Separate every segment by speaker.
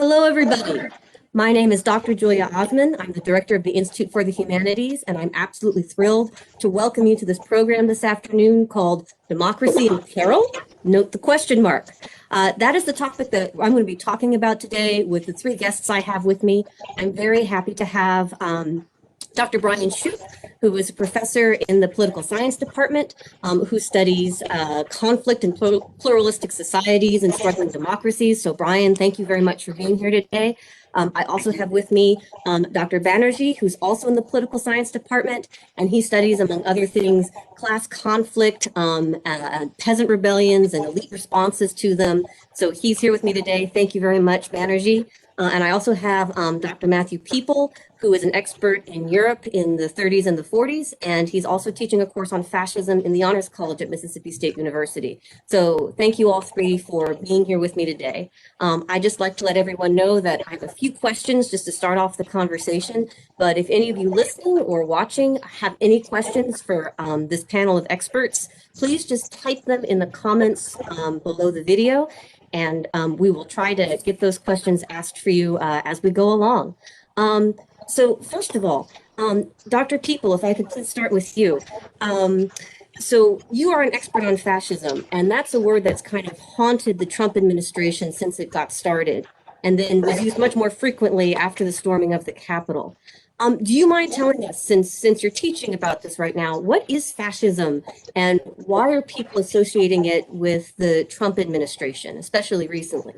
Speaker 1: Hello, everybody. My name is Dr. Julia Osman. I'm the director of the Institute for the Humanities, and I'm absolutely thrilled to welcome you to this program this afternoon called Democracy in Peril? Note the question mark. That is the topic that I'm going to be talking about today with the three guests I have with me. I'm very happy to have Dr. Brian Shoup, who is a professor in the political science department, who studies conflict in pluralistic societies and struggling democracies. So Brian, thank you very much for being here today. I also have with me Dr. Banerjee, who's also in the political science department, and he studies, among other things, class conflict, peasant rebellions, and elite responses to them. So he's here with me today. Thank you very much, Banerjee. And I also have Dr. Matthew Peaple, who is an expert in Europe in the 30s and the 40s, and he's also teaching a course on fascism in the Honors College at Mississippi State University. So thank you all three for being here with me today. I'd just like to let everyone know that I have a few questions just to start off the conversation, but if any of you listening or watching have any questions for this panel of experts, please just type them in the comments below the video, and we will try to get those questions asked for you as we go along. So first of all, Dr. Peaple, if I could please start with you. So you are an expert on fascism, and that's a word that's kind of haunted the Trump administration since it got started, and then was used much more frequently after the storming of the Capitol. Do you mind telling us, since you're teaching about this right now, what is fascism and why are people associating it with the Trump administration, especially recently?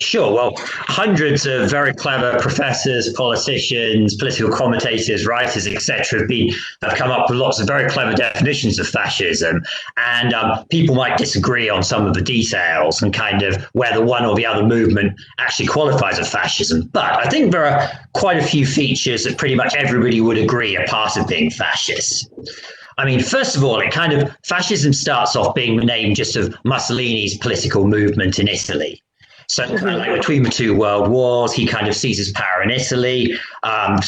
Speaker 2: Sure. Well, hundreds of very clever professors, politicians, political commentators, writers, etc., have come up with lots of very clever definitions of fascism. And people might disagree on some of the details and kind of whether one or the other movement actually qualifies as fascism. But I think there are quite a few features that pretty much everybody would agree are part of being fascist. I mean, first of all, fascism starts off being the name just of Mussolini's political movement in Italy. So kind of like between the two world wars, he kind of seizes power in Italy,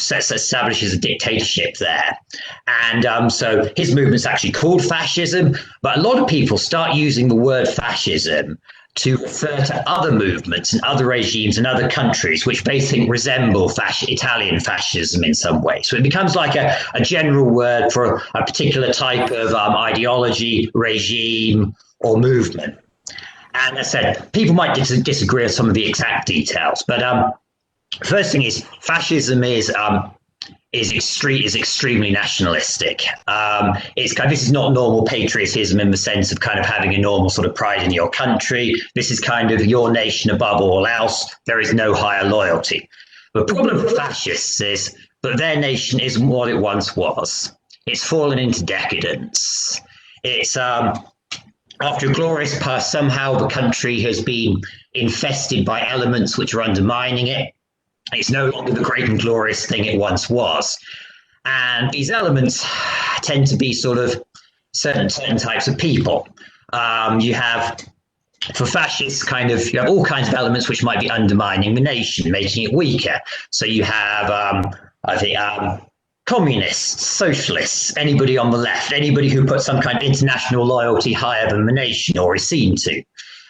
Speaker 2: establishes a dictatorship there. And so his movement's actually called fascism, but a lot of people start using the word fascism to refer to other movements and other regimes in other countries, which they think resemble Italian fascism in some way. So it becomes like a general word for a particular type of ideology, regime, or movement. And as I said, people might disagree on some of the exact details, but first thing is fascism is extremely nationalistic. This is not normal patriotism in the sense of kind of having a normal sort of pride in your country. This is kind of your nation above all else. There is no higher loyalty. The problem for fascists is that their nation isn't what it once was. It's fallen into decadence. It's after a glorious past, somehow the country has been infested by elements which are undermining it. It's no longer the great and glorious thing it once was. And these elements tend to be sort of certain types of people. You have, for fascists, you have all kinds of elements which might be undermining the nation, making it weaker. So you have, communists, socialists, anybody on the left, anybody who puts some kind of international loyalty higher than the nation or is seen to.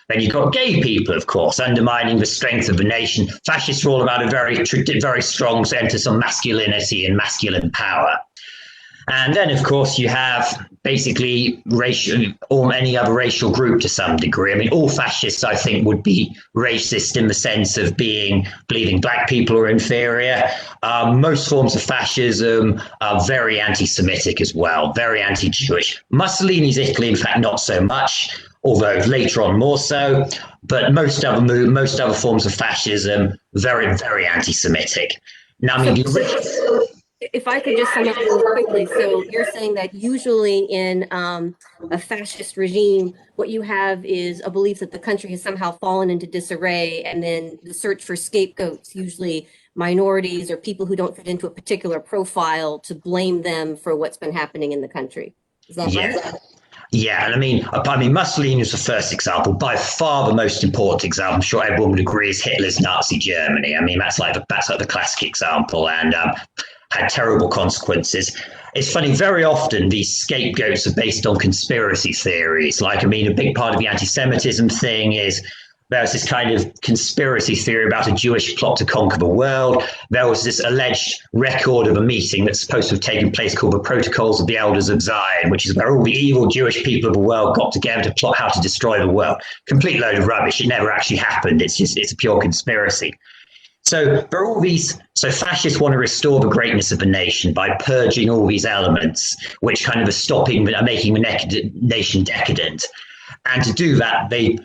Speaker 2: Then you've got gay people, of course, undermining the strength of the nation. Fascists are all about a very strong emphasis on masculinity and masculine power. And then, of course, you have basically racial or any other racial group to some degree. I mean, all fascists, I think, would be racist in the sense of believing black people are inferior. Most forms of fascism are very anti-Semitic as well, very anti-Jewish. Mussolini's Italy, in fact, not so much, although later on more so. But most other forms of fascism, very, very anti-Semitic. Now, I mean,
Speaker 1: if I could just sum up really quickly, so you're saying that usually in a fascist regime, what you have is a belief that the country has somehow fallen into disarray, and then the search for scapegoats, usually minorities or people who don't fit into a particular profile, to blame them for what's been happening in the country. Is that right?
Speaker 2: Yeah, and I mean, Mussolini was the first example, by far the most important example. I'm sure everyone would agree is Hitler's Nazi Germany. I mean, that's like the classic example, and had terrible consequences. It's funny, very often these scapegoats are based on conspiracy theories. Like, I mean, a big part of the anti-Semitism thing is There's this kind of conspiracy theory about a Jewish plot to conquer the world. There was this alleged record of a meeting that's supposed to have taken place called the Protocols of the Elders of Zion, which is where all the evil Jewish people of the world got together to plot how to destroy the world. Complete load of rubbish. It never actually happened. It's a pure conspiracy. So there are all these. So fascists want to restore the greatness of the nation by purging all these elements, which kind of are making the nation decadent. And to do that, they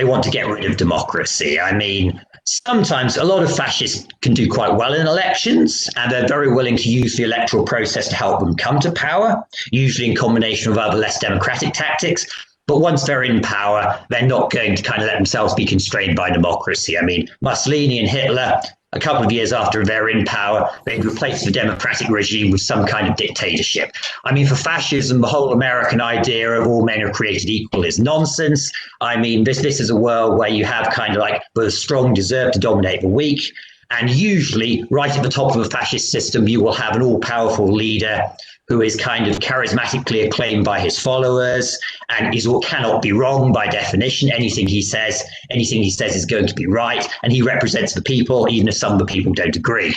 Speaker 2: want to get rid of democracy. I mean, sometimes a lot of fascists can do quite well in elections, and they're very willing to use the electoral process to help them come to power, usually in combination with other less democratic tactics. But once they're in power, they're not going to kind of let themselves be constrained by democracy. I mean, Mussolini and Hitler, a couple of years after they're in power, they replaced the democratic regime with some kind of dictatorship. I mean, for fascism, the whole American idea of all men are created equal is nonsense. I mean, this is a world where you have kind of like the strong deserve to dominate the weak. And usually, right at the top of a fascist system, you will have an all-powerful leader who is kind of charismatically acclaimed by his followers and cannot be wrong by definition. Anything he says is going to be right, and he represents the people, even if some of the people don't agree.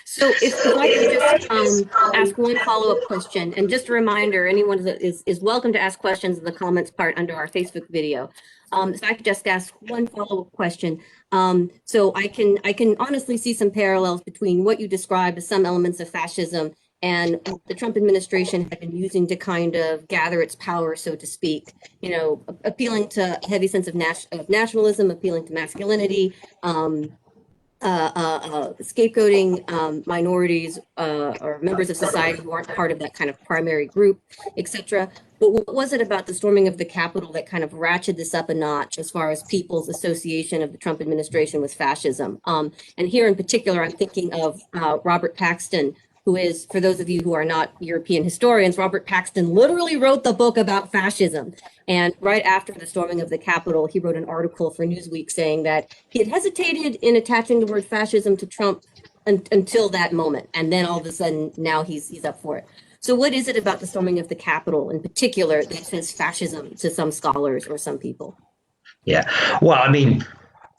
Speaker 1: So if I could just ask one follow-up question, and just a reminder, anyone is welcome to ask questions in the comments part under our Facebook video. So I could just ask one follow-up question. So I can honestly see some parallels between what you described as some elements of fascism and the Trump administration had been using to kind of gather its power, so to speak, you know, appealing to a heavy sense of nationalism, appealing to masculinity, scapegoating minorities or members of society who aren't part of that kind of primary group, etc. But what was it about the storming of the Capitol that kind of ratcheted this up a notch as far as people's association of the Trump administration with fascism? And here in particular, I'm thinking of Robert Paxton, who is, for those of you who are not European historians, Robert Paxton literally wrote the book about fascism. And right after the storming of the Capitol, he wrote an article for Newsweek saying that he had hesitated in attaching the word fascism to Trump until that moment. And then all of a sudden, now he's up for it. So what is it about the storming of the Capitol in particular that says fascism to some scholars or some people?
Speaker 2: Yeah, well, I mean,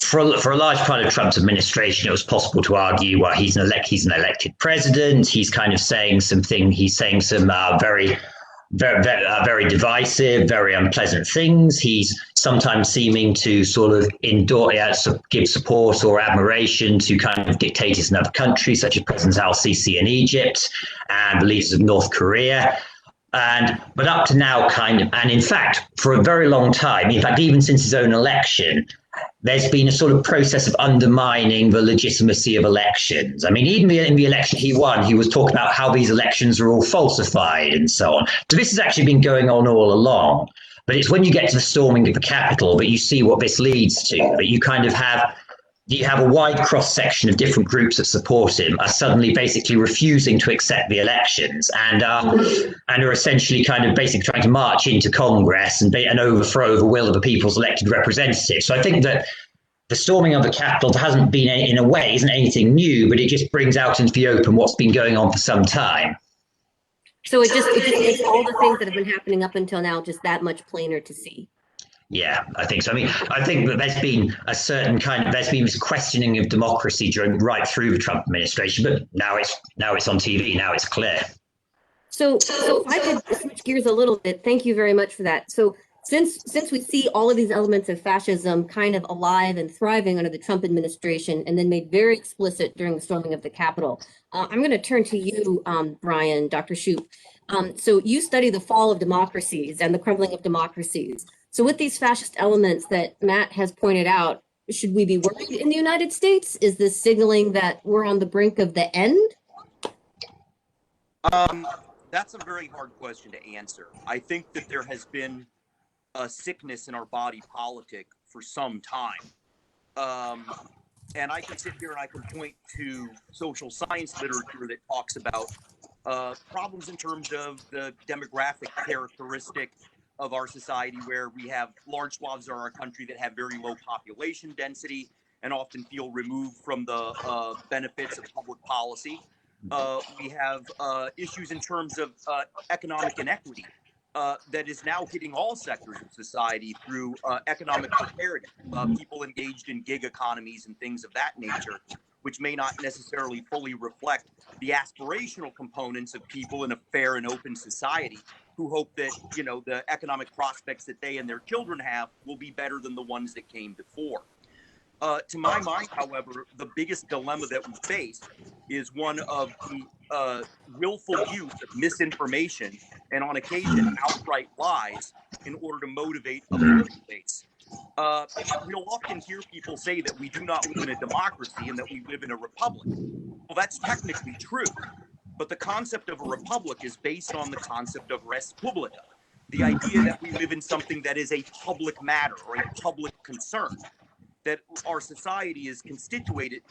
Speaker 2: for a large part of Trump's administration, it was possible to argue, well, he's an elected president. He's kind of saying some very divisive, very unpleasant things. He's sometimes seeming to sort of give support or admiration to kind of dictators in other countries, such as President al-Sisi in Egypt and the leaders of North Korea. But up to now, and in fact, for a very long time, in fact, even since his own election, there's been a sort of process of undermining the legitimacy of elections. I mean, even in the election he won, he was talking about how these elections are all falsified and so on. So this has actually been going on all along. But it's when you get to the storming of the Capitol that you see what this leads to, that you kind of have a wide cross-section of different groups that support him are suddenly basically refusing to accept the elections and are essentially kind of basically trying to march into Congress and overthrow the will of the people's elected representatives. So I think that the storming of the Capitol isn't anything new, but it just brings out into the open what's been going on for some time.
Speaker 1: So it just makes all the things that have been happening up until now just that much plainer to see.
Speaker 2: Yeah, I think so. I mean, I think that there's been this questioning of democracy right through the Trump administration, but now it's on TV. Now it's clear.
Speaker 1: So if I could switch gears a little bit, thank you very much for that. So since we see all of these elements of fascism kind of alive and thriving under the Trump administration, and then made very explicit during the storming of the Capitol, I'm going to turn to you, Brian, Dr. Shoup. So you study the fall of democracies and the crumbling of democracies. So with these fascist elements that Matt has pointed out, should we be worried in the United States? Is this signaling that we're on the brink of the end?
Speaker 3: That's a very hard question to answer. I think that there has been a sickness in our body politic for some time. And I can sit here and I can point to social science literature that talks about problems in terms of the demographic characteristic of our society, where we have large swaths of our country that have very low population density and often feel removed from the benefits of public policy. We have issues in terms of economic inequity. that is now hitting all sectors of society through economic precarity, people engaged in gig economies and things of that nature, which may not necessarily fully reflect the aspirational components of people in a fair and open society who hope that, you know, the economic prospects that they and their children have will be better than the ones that came before. To my mind, however, the biggest dilemma that we face is one of the willful use of misinformation and, on occasion, outright lies in order to motivate a voting base. We'll often hear people say that we do not live in a democracy and that we live in a republic. Well, that's technically true, but the concept of a republic is based on the concept of res publica, the idea that we live in something that is a public matter or a public concern, that our society is constituted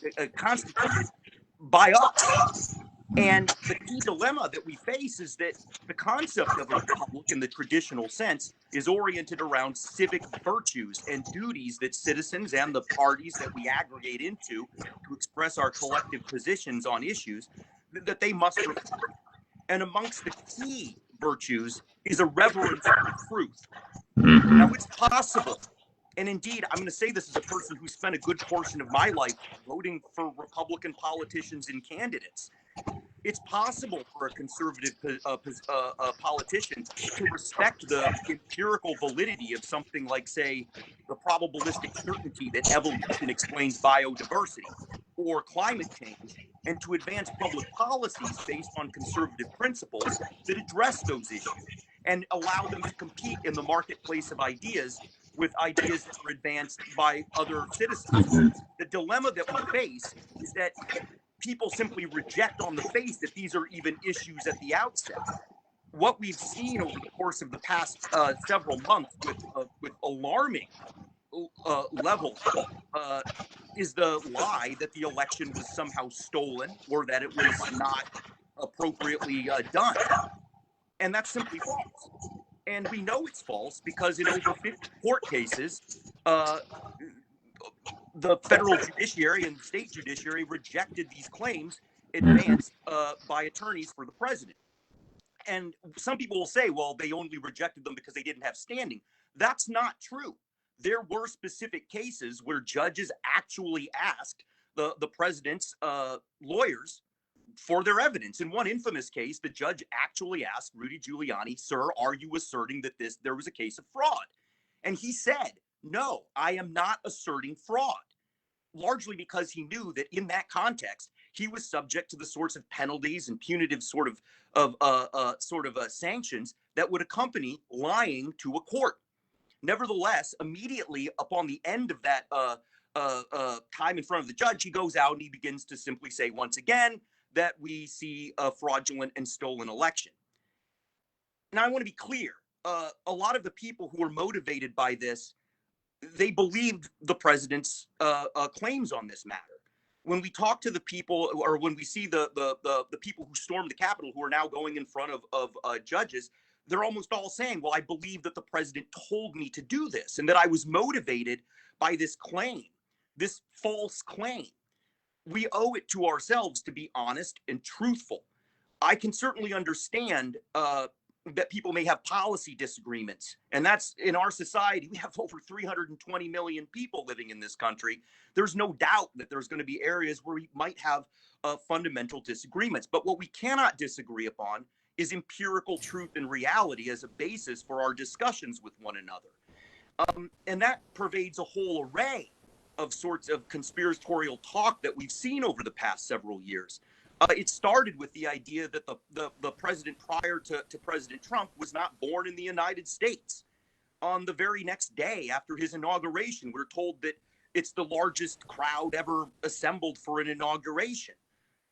Speaker 3: by us. And the key dilemma that we face is that the concept of a republic in the traditional sense is oriented around civic virtues and duties that citizens and the parties that we aggregate into to express our collective positions on issues that they must reflect. And amongst the key virtues is a reverence for truth. Now, it's possible, and indeed, I'm going to say this as a person who spent a good portion of my life voting for Republican politicians and candidates. It's possible for a conservative politician to respect the empirical validity of something like, say, the probabilistic certainty that evolution explains biodiversity or climate change, and to advance public policies based on conservative principles that address those issues and allow them to compete in the marketplace of ideas with ideas that are advanced by other citizens. The dilemma that we face is that people simply reject on the face that these are even issues at the outset. What we've seen over the course of the past several months with alarming level is the lie that the election was somehow stolen or that it was not appropriately done. And that's simply false. And we know it's false because in over 50 court cases, the federal judiciary and the state judiciary rejected these claims advanced by attorneys for the president. And some people will say, well, they only rejected them because they didn't have standing. That's not true. There were specific cases where judges actually asked the president's lawyers for their evidence. In one infamous case, the judge actually asked Rudy Giuliani, sir, are you asserting that there was a case of fraud? And he said, no, I am not asserting fraud, largely because he knew that in that context, he was subject to the sorts of penalties and punitive sort of sanctions that would accompany lying to a court. Nevertheless, immediately upon the end of that time in front of the judge, he goes out and he begins to simply say once again that we see a fraudulent and stolen election. Now, I want to be clear. A lot of the people who were motivated by this, they believed the president's claims on this matter. When we talk to the people, or when we see the people who stormed the Capitol, who are now going in front of judges, they're almost all saying, well, I believe that the president told me to do this and that I was motivated by this claim, this false claim. We owe it to ourselves to be honest and truthful. I can certainly understand that people may have policy disagreements. And that's in our society. We have over 320 million people living in this country. There's no doubt that there's going to be areas where we might have fundamental disagreements. But what we cannot disagree upon is empirical truth and reality as a basis for our discussions with one another. And that pervades a whole array of sorts of conspiratorial talk that we've seen over the past several years. It started with the idea that the president prior to President Trump was not born in the United States. On the very next day after his inauguration, we're told that it's the largest crowd ever assembled for an inauguration.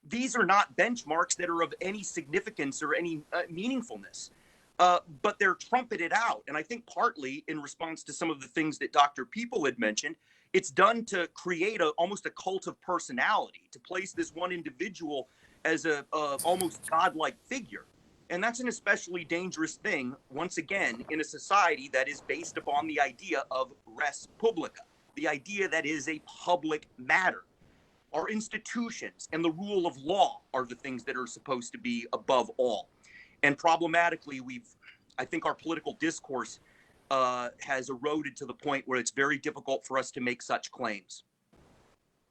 Speaker 3: These are not benchmarks that are of any significance or any meaningfulness, but they're trumpeted out. And I think partly in response to some of the things that Dr. Peaple had mentioned, it's done to create almost a cult of personality, to place this one individual as a almost godlike figure. And that's an especially dangerous thing, once again, in a society that is based upon the idea of res publica, the idea that is a public matter. Our institutions and the rule of law are the things that are supposed to be above all. And problematically, we've I think our political discourse has eroded to the point where it's very difficult for us to make such claims.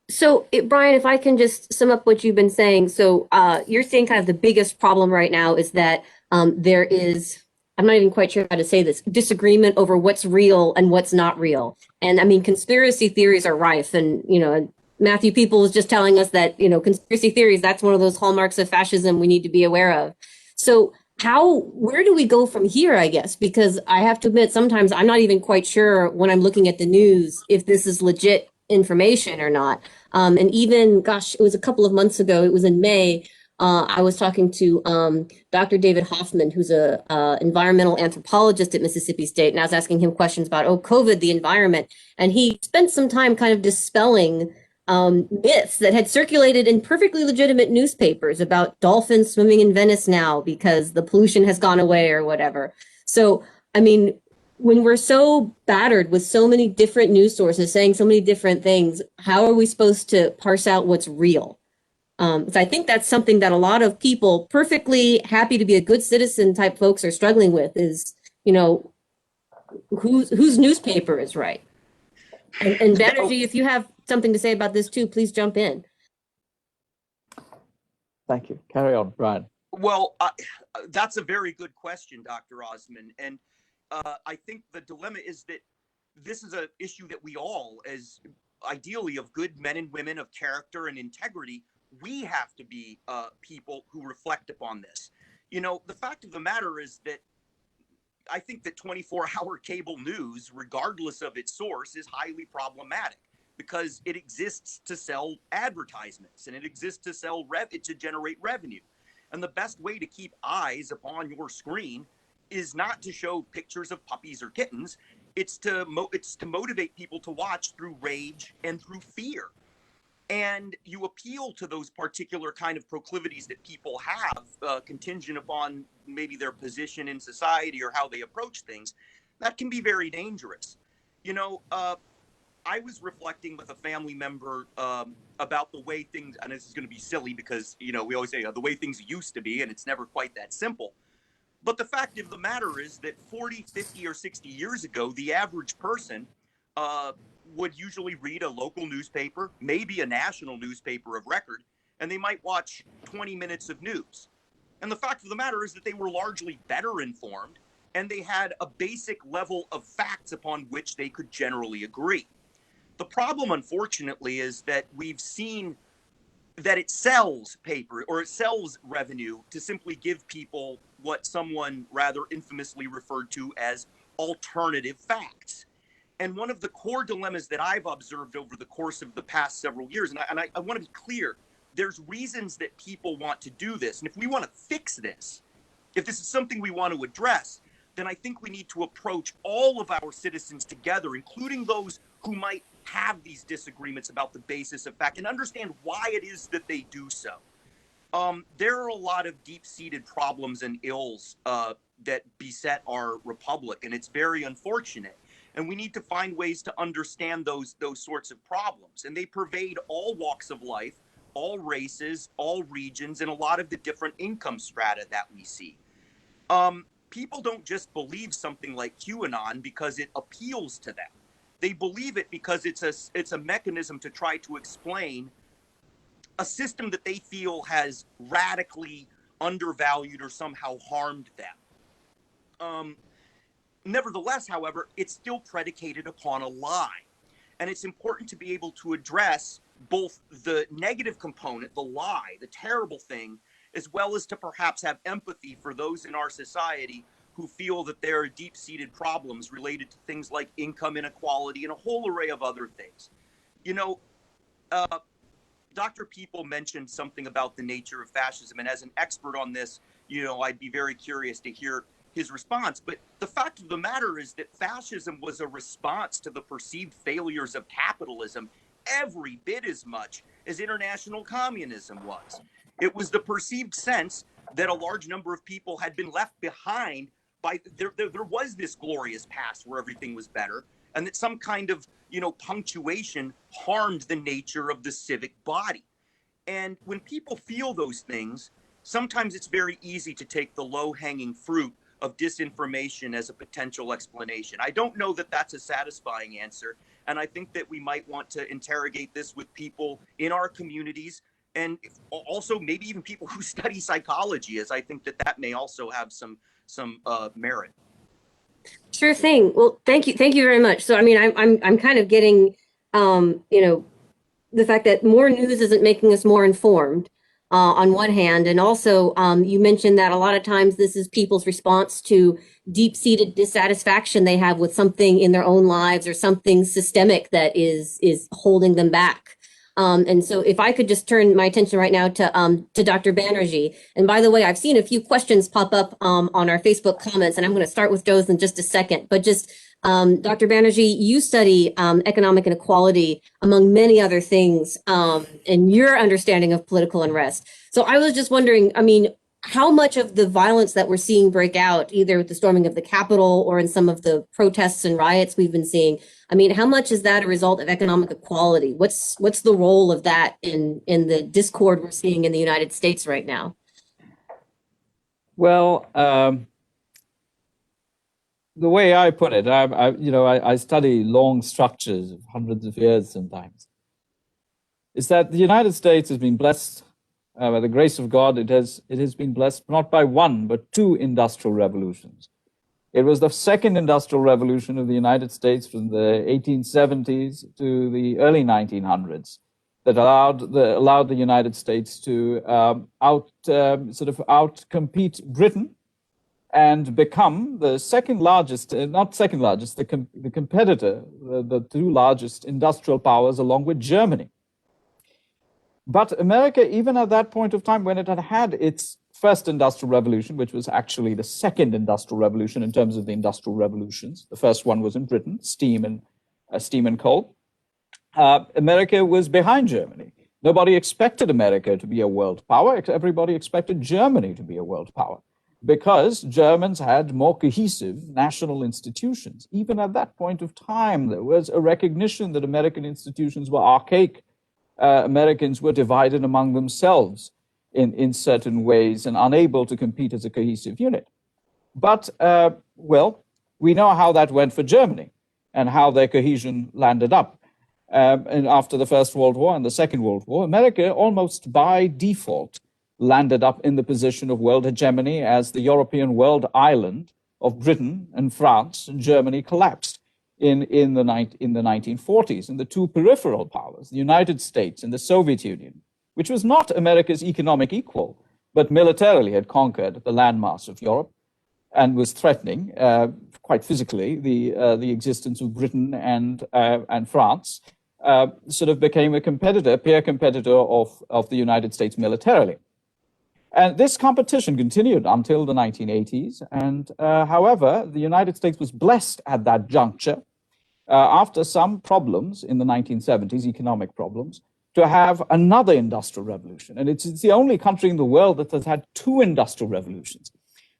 Speaker 1: So, Brian, if I can just sum up what you've been saying. So, you're saying kind of the biggest problem right now is that there is, I'm not even quite sure how to say this, disagreement over what's real and what's not real. And I mean, conspiracy theories are rife. And, Matthew Peaple was just telling us that, conspiracy theories, that's one of those hallmarks of fascism we need to be aware of. So, where do we go from here, I guess? Because I have to admit, sometimes I'm not even quite sure when I'm looking at the news if this is legit information or not. And even, gosh, it was a couple of months ago, it was in May, I was talking to Dr. David Hoffman, who's a environmental anthropologist at Mississippi State, and I was asking him questions about, COVID, the environment, and he spent some time kind of dispelling myths that had circulated in perfectly legitimate newspapers about dolphins swimming in Venice now because the pollution has gone away or whatever. So, I mean, when we're so battered with so many different news sources saying so many different things, how are we supposed to parse out what's real? So I think that's something that a lot of people, perfectly happy to be a good citizen type folks, are struggling with is, whose newspaper is right. And Banerjee, if you have something to say about this too, please jump in.
Speaker 4: Thank you. Carry on, Brian.
Speaker 3: Well, that's a very good question, Dr. Osman. And I think the dilemma is that this is an issue that we all, as ideally of good men and women of character and integrity, we have to be people who reflect upon this. The fact of the matter is that I think that 24-hour cable news, regardless of its source, is highly problematic because it exists to sell advertisements and it exists to to generate revenue. And the best way to keep eyes upon your screen is not to show pictures of puppies or kittens. It's to motivate people to watch through rage and through fear. And you appeal to those particular kind of proclivities that people have, contingent upon maybe their position in society or how they approach things. That can be very dangerous. I was reflecting with a family member about the way things, and this is going to be silly because, we always say the way things used to be, and it's never quite that simple. But the fact of the matter is that 40, 50, or 60 years ago, the average person would usually read a local newspaper, maybe a national newspaper of record, and they might watch 20 minutes of news. And the fact of the matter is that they were largely better informed, and they had a basic level of facts upon which they could generally agree. The problem, unfortunately, is that we've seen that it sells paper or it sells revenue to simply give people what someone rather infamously referred to as alternative facts. And one of the core dilemmas that I've observed over the course of the past several years, and I want to be clear, there's reasons that people want to do this. And if we want to fix this, if this is something we want to address, then I think we need to approach all of our citizens together, including those who might have these disagreements about the basis of fact, and understand why it is that they do so. There are a lot of deep-seated problems and ills that beset our republic, and it's very unfortunate. And we need to find ways to understand those sorts of problems. And they pervade all walks of life, all races, all regions, and a lot of the different income strata that we see. People don't just believe something like QAnon because it appeals to them. They believe it because it's a mechanism to try to explain a system that they feel has radically undervalued or somehow harmed them. Nevertheless, however, it's still predicated upon a lie. And it's important to be able to address both the negative component, the lie, the terrible thing, as well as to perhaps have empathy for those in our society who feel that there are deep-seated problems related to things like income inequality and a whole array of other things. Dr. Peaple mentioned something about the nature of fascism, and as an expert on this, I'd be very curious to hear his response. But the fact of the matter is that fascism was a response to the perceived failures of capitalism every bit as much as international communism was. It was the perceived sense that a large number of people had been left behind by there was this glorious past where everything was better, and that some kind of punctuation harmed the nature of the civic body. And when people feel those things, sometimes it's very easy to take the low-hanging fruit of disinformation as a potential explanation. I don't know that that's a satisfying answer. And I think that we might want to interrogate this with people in our communities, and also maybe even people who study psychology, as I think that that may also have some merit.
Speaker 1: Sure thing. Well, thank you very much. So, I mean, I'm kind of getting, the fact that more news isn't making us more informed, on one hand, and also you mentioned that a lot of times this is people's response to deep-seated dissatisfaction they have with something in their own lives or something systemic that is holding them back. And so if I could just turn my attention right now to Dr. Banerjee. And by the way, I've seen a few questions pop up on our Facebook comments, and I'm going to start with those in just a second. But just Dr. Banerjee, you study economic inequality, among many other things, and your understanding of political unrest. So I was just wondering, I mean, how much of the violence that we're seeing break out, either with the storming of the Capitol or in some of the protests and riots we've been seeing, I mean, how much is that a result of economic equality? What's the role of that in the discord we're seeing in the United States right now?
Speaker 4: Well, the way I put it, I study long structures of hundreds of years sometimes, is that the United States has been blessed by the grace of God. It has been blessed not by one, but two industrial revolutions. It was the second industrial revolution of the United States from the 1870s to the early 1900s that allowed the United States to outcompete Britain and become the second largest, not second largest, the competitor, the two largest industrial powers along with Germany. But America, even at that point of time, when it had had its first industrial revolution, which was actually the second industrial revolution in terms of the industrial revolutions, the first one was in Britain, steam and coal, America was behind Germany. Nobody expected America to be a world power. Everybody expected Germany to be a world power, because Germans had more cohesive national institutions. Even at that point of time, there was a recognition that American institutions were archaic. Americans were divided among themselves in certain ways and unable to compete as a cohesive unit. But, well, we know how that went for Germany and how their cohesion landed up. And after the First World War and the Second World War, America almost by default landed up in the position of world hegemony as the European world island of Britain and France and Germany collapsed in the 1940s. And the two peripheral powers, the United States and the Soviet Union, which was not America's economic equal, but militarily had conquered the landmass of Europe and was threatening, quite physically, the existence of Britain and France, sort of became a competitor, peer competitor of the United States militarily. And this competition continued until the 1980s. And however, the United States was blessed at that juncture, after some problems in the 1970s, economic problems, to have another industrial revolution. And it's the only country in the world that has had two industrial revolutions,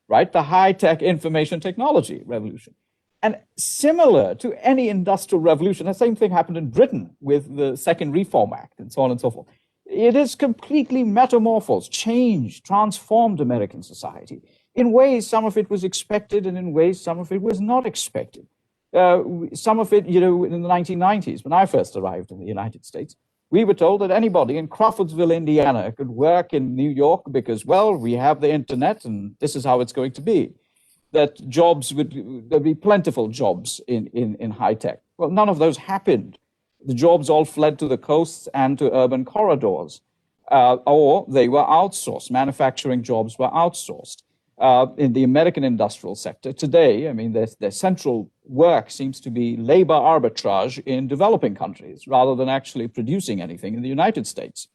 Speaker 4: right? The high-tech information technology revolution. And similar to any industrial revolution, the same thing happened in Britain with the Second Reform Act and so on and so forth. It is completely metamorphosed, changed, transformed American society. In ways, some of it was expected, and in ways, some of it was not expected. Some of it, in the 1990s, when I first arrived in the United States, we were told that anybody in Crawfordsville, Indiana, could work in New York because, well, we have the internet and this is how it's going to be. That there'd be plentiful jobs in high tech. Well, none of those happened. The jobs all fled to the coasts and to urban corridors, or they were outsourced. Manufacturing jobs were outsourced. In the American industrial sector today, I mean, their central work seems to be labor arbitrage in developing countries rather than actually producing anything in the United States.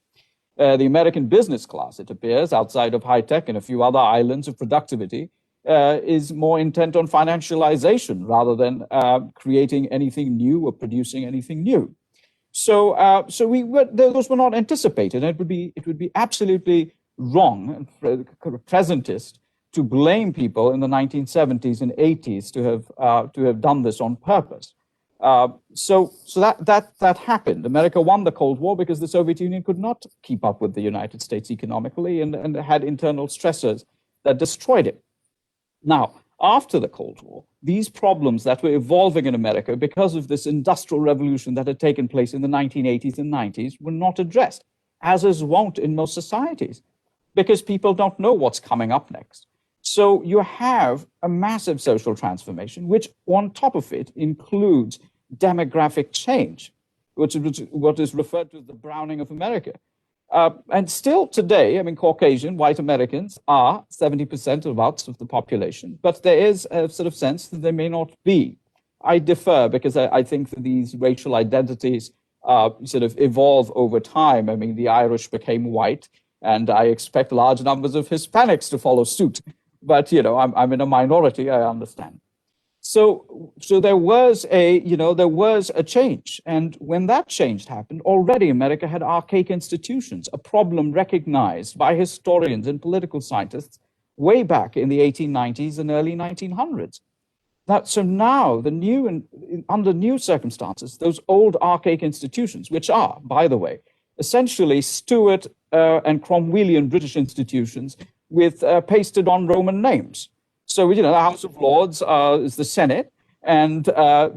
Speaker 4: The American business class, it appears, outside of high tech and a few other islands of productivity, is more intent on financialization rather than creating anything new or producing anything new. So those were not anticipated. And it would be absolutely wrong and presentist to blame people in the 1970s and 80s to have done this on purpose. So that happened. America won the Cold War because the Soviet Union could not keep up with the United States economically and had internal stressors that destroyed it. Now, After the Cold War, these problems that were evolving in America because of this industrial revolution that had taken place in the 1980s and 90s were not addressed, as is wont in most societies, because people don't know what's coming up next. So you have a massive social transformation, which on top of it includes demographic change, which is what is referred to as the browning of America. And still today, I mean, Caucasian, white Americans are 70% or about of the population, but there is a sort of sense that they may not be. I differ because I think that these racial identities sort of evolve over time. I mean, the Irish became white, and I expect large numbers of Hispanics to follow suit. But, you know, I'm in a minority, I understand. So there was a change. And when that change happened, already America had archaic institutions, a problem recognized by historians and political scientists way back in the 1890s and early 1900s. So now, under new circumstances, those old archaic institutions, which are, by the way, essentially Stuart and Cromwellian British institutions with pasted on Roman names. So, you know, the House of Lords is the Senate, and,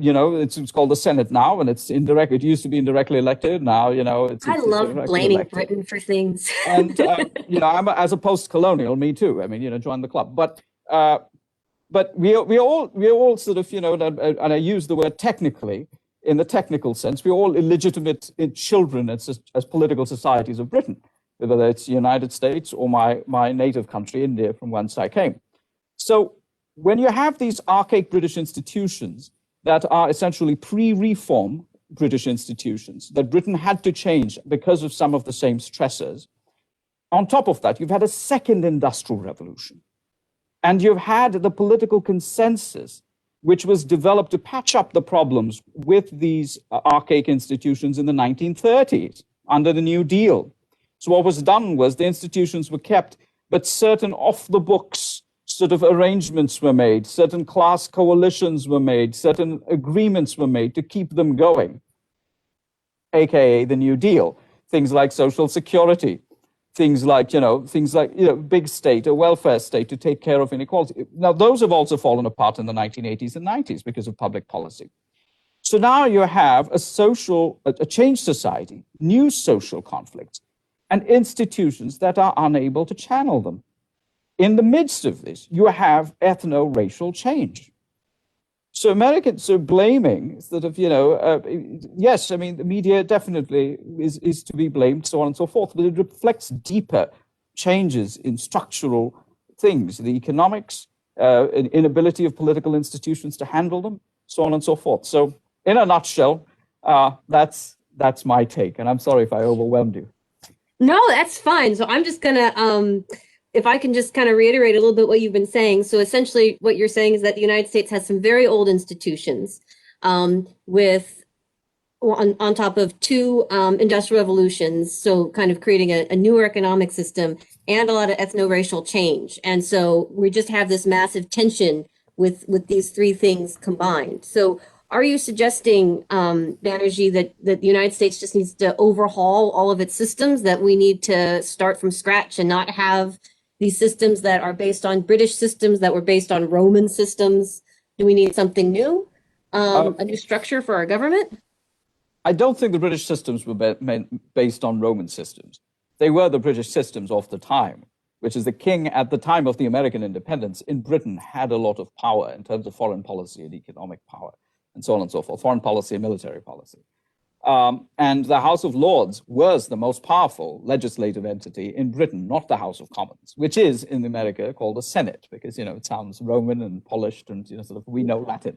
Speaker 4: you know, it's called the Senate now, and it's indirect. It used to be indirectly elected. Now, you know, it's
Speaker 1: I love blaming
Speaker 4: elected.
Speaker 1: Britain for things.
Speaker 4: And, you know, as a post-colonial, me too. I mean, you know, join the club. But we all sort of, you know, and I use the word technically, in the technical sense, we're all illegitimate children as political societies of Britain, whether it's the United States or my native country, India, from whence I came. So when you have these archaic British institutions that are essentially pre-reform British institutions that Britain had to change because of some of the same stressors, on top of that, you've had a second industrial revolution. And you've had the political consensus, which was developed to patch up the problems with these archaic institutions in the 1930s under the New Deal. So what was done was the institutions were kept, but certain off-the-books sort of arrangements were made, certain class coalitions were made, certain agreements were made to keep them going, aka the New Deal. Things like Social Security, things like big state, a welfare state to take care of inequality. Now, those have also fallen apart in the 1980s and 90s because of public policy. So now you have a changed society, new social conflicts, and institutions that are unable to channel them. In the midst of this, you have ethno-racial change. So Americans are blaming sort of, yes, I mean, the media definitely is to be blamed, so on and so forth, but it reflects deeper changes in structural things, the economics, inability of political institutions to handle them, so on and so forth. So in a nutshell, that's my take, and I'm sorry if I overwhelmed you.
Speaker 1: No, that's fine. So I'm just gonna, if I can just kind of reiterate a little bit what you've been saying. So essentially what you're saying is that the United States has some very old institutions with on top of two industrial revolutions. So kind of creating a newer economic system and a lot of ethno-racial change. And so we just have this massive tension with these three things combined. So are you suggesting, Banerjee, that the United States just needs to overhaul all of its systems, that we need to start from scratch and not have these systems that are based on British systems that were based on Roman systems? Do we need something new, a new structure for our government?
Speaker 4: I don't think the British systems were based on Roman systems. They were the British systems of the time, which is the king at the time of the American independence in Britain had a lot of power in terms of foreign policy and economic power, and so on and so forth, foreign policy and military policy. And the House of Lords was the most powerful legislative entity in Britain, not the House of Commons, which is in America called the Senate, because, it sounds Roman and polished and, sort of, we know Latin.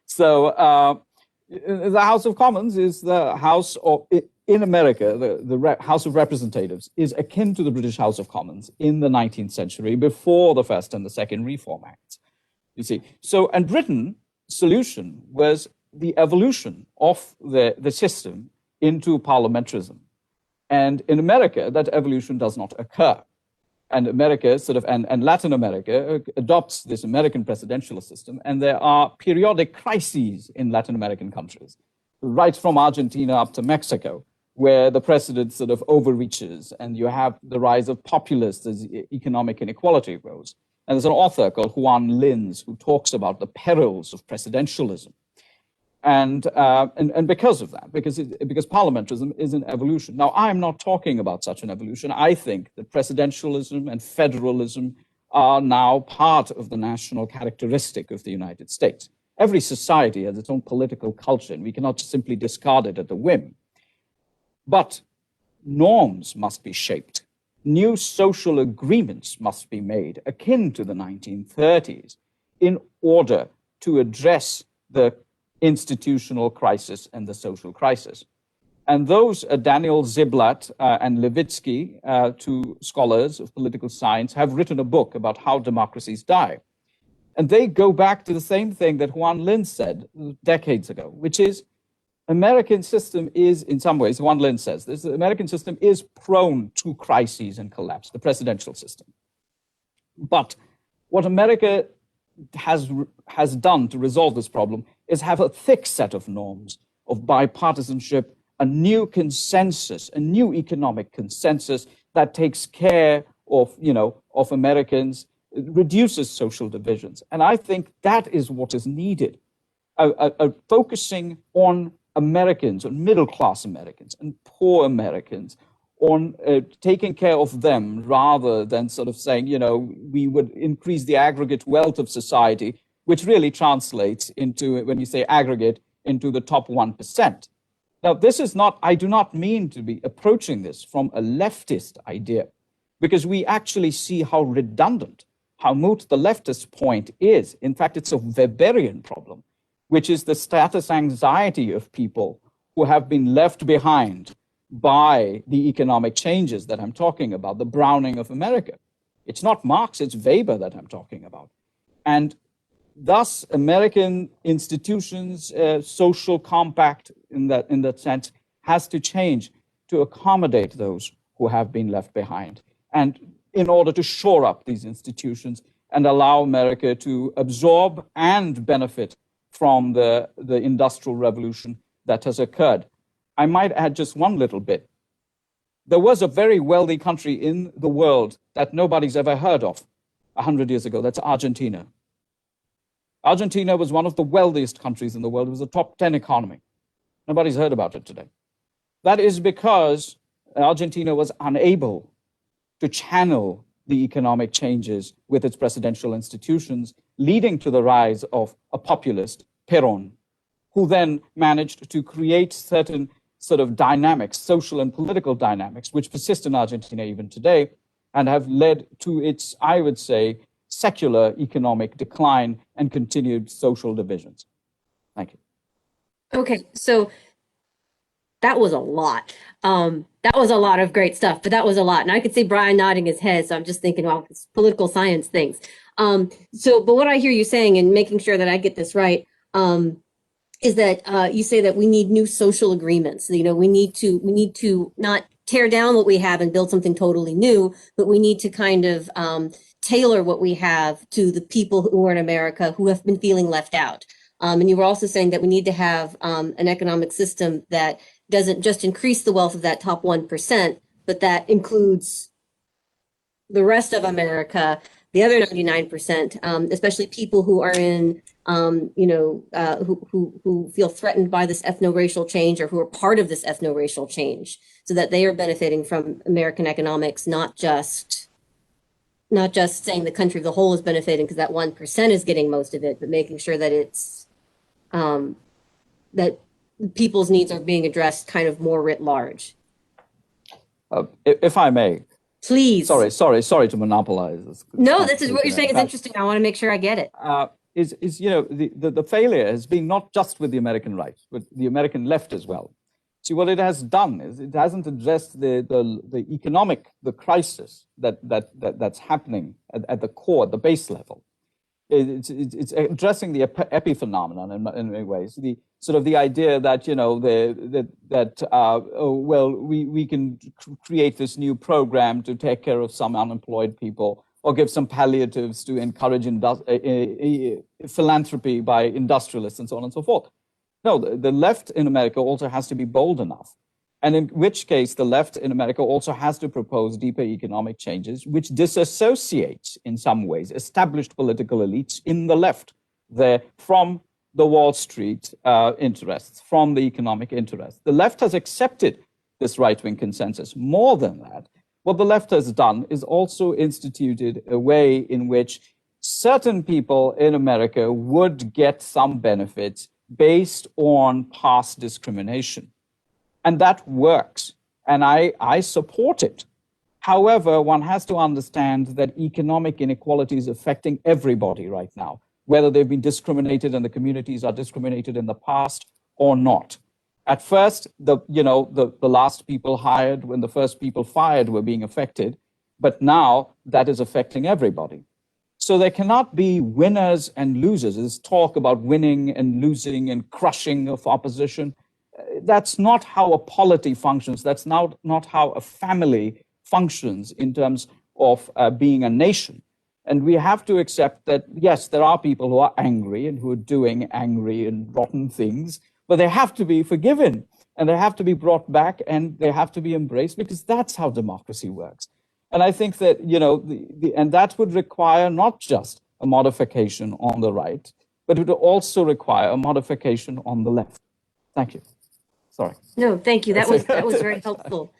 Speaker 4: So the House of Commons is the House of, in America, the House of Representatives is akin to the British House of Commons in the 19th century before the First and the Second Reform Acts, you see. So, and Britain's solution was the evolution of the system into parliamentarism. And in America, that evolution does not occur. And America and Latin America adopts this American presidential system, and there are periodic crises in Latin American countries, right from Argentina up to Mexico, where the president overreaches, and you have the rise of populists as economic inequality grows. And there's an author called Juan Linz who talks about the perils of presidentialism. And because of that, because parliamentarism is an evolution. Now, I'm not talking about such an evolution. I think that presidentialism and federalism are now part of the national characteristic of the United States. Every society has its own political culture, and we cannot simply discard it at a whim. But norms must be shaped. New social agreements must be made, akin to the 1930s, in order to address the institutional crisis and the social crisis. And those, Daniel Ziblatt and Levitsky, two scholars of political science, have written a book about how democracies die. And they go back to the same thing that Juan Linz said decades ago, which is American system is, in some ways, Juan Linz says this, the American system is prone to crises and collapse, the presidential system. But what America has done to resolve this problem is have a thick set of norms of bipartisanship, a new consensus, a new economic consensus that takes care of, of Americans, reduces social divisions. And I think that is what is needed, focusing on Americans, on middle-class Americans and poor Americans, on taking care of them rather than sort of saying, we would increase the aggregate wealth of society, which really translates into, when you say aggregate, into the top 1%. Now, this is not, I do not mean to be approaching this from a leftist idea, because we actually see how redundant, how moot the leftist point is. In fact, it's a Weberian problem, which is the status anxiety of people who have been left behind by the economic changes that I'm talking about, the browning of America. It's not Marx, it's Weber that I'm talking about. And thus, American institutions, social compact in that sense, has to change to accommodate those who have been left behind. And in order to shore up these institutions and allow America to absorb and benefit from the industrial revolution that has occurred. I might add just one little bit. There was a very wealthy country in the world that nobody's ever heard of 100 years ago. That's Argentina. Argentina was one of the wealthiest countries in the world. It was a top 10 economy. Nobody's heard about it today. That is because Argentina was unable to channel the economic changes with its presidential institutions, leading to the rise of a populist, Perón, who then managed to create certain sort of dynamics, social and political dynamics, which persist in Argentina even today, and have led to its, I would say, secular economic decline and continued social divisions. Thank you.
Speaker 1: Okay, so that was a lot. That was a lot of great stuff, but that was a lot. And I could see Brian nodding his head, so I'm just thinking, well, it's political science things. But what I hear you saying, and making sure that I get this right, is that you say that we need new social agreements. We need to not tear down what we have and build something totally new, but we need to kind of tailor what we have to the people who are in America who have been feeling left out. And you were also saying that we need to have an economic system that doesn't just increase the wealth of that top 1%, but that includes the rest of America, the other 99%, especially people who are in, who feel threatened by this ethno-racial change or who are part of this ethno-racial change, so that they are benefiting from American economics, not just saying the country of the whole is benefiting because that 1% is getting most of it, but making sure that it's that people's needs are being addressed kind of more writ large.
Speaker 4: If I may.
Speaker 1: Please.
Speaker 4: Sorry to monopolize this.
Speaker 1: No, this is what you're saying is interesting. I want to make sure I get it.
Speaker 4: The failure has been not just with the American right, but the American left as well. See, what it has done is it hasn't addressed the economic, the crisis that's happening at the core, at the base level. It's addressing the epiphenomenon in many ways. The sort of the idea that we can create this new program to take care of some unemployed people, or give some palliatives to encourage philanthropy by industrialists and so on and so forth. No, the left in America also has to be bold enough And in which case, the left in America also has to propose deeper economic changes, which disassociates, in some ways, established political elites in the left from the Wall Street interests, from the economic interests. The left has accepted this right-wing consensus. More than that, what the left has done is also instituted a way in which certain people in America would get some benefits based on past discrimination. And that works. And I support it. However, one has to understand that economic inequality is affecting everybody right now, whether they've been discriminated and the communities are discriminated in the past or not. At first, the last people hired when the first people fired were being affected, but now that is affecting everybody. So there cannot be winners and losers. There's talk about winning and losing and crushing of opposition. That's not how a polity functions. That's not how a family functions in terms of being a nation. And we have to accept that, yes, there are people who are angry and who are doing angry and rotten things, but they have to be forgiven and they have to be brought back and they have to be embraced, because that's how democracy works. And I think that, and that would require not just a modification on the right, but it would also require a modification on the left. Thank you. Sorry.
Speaker 1: No, thank you. That was very helpful.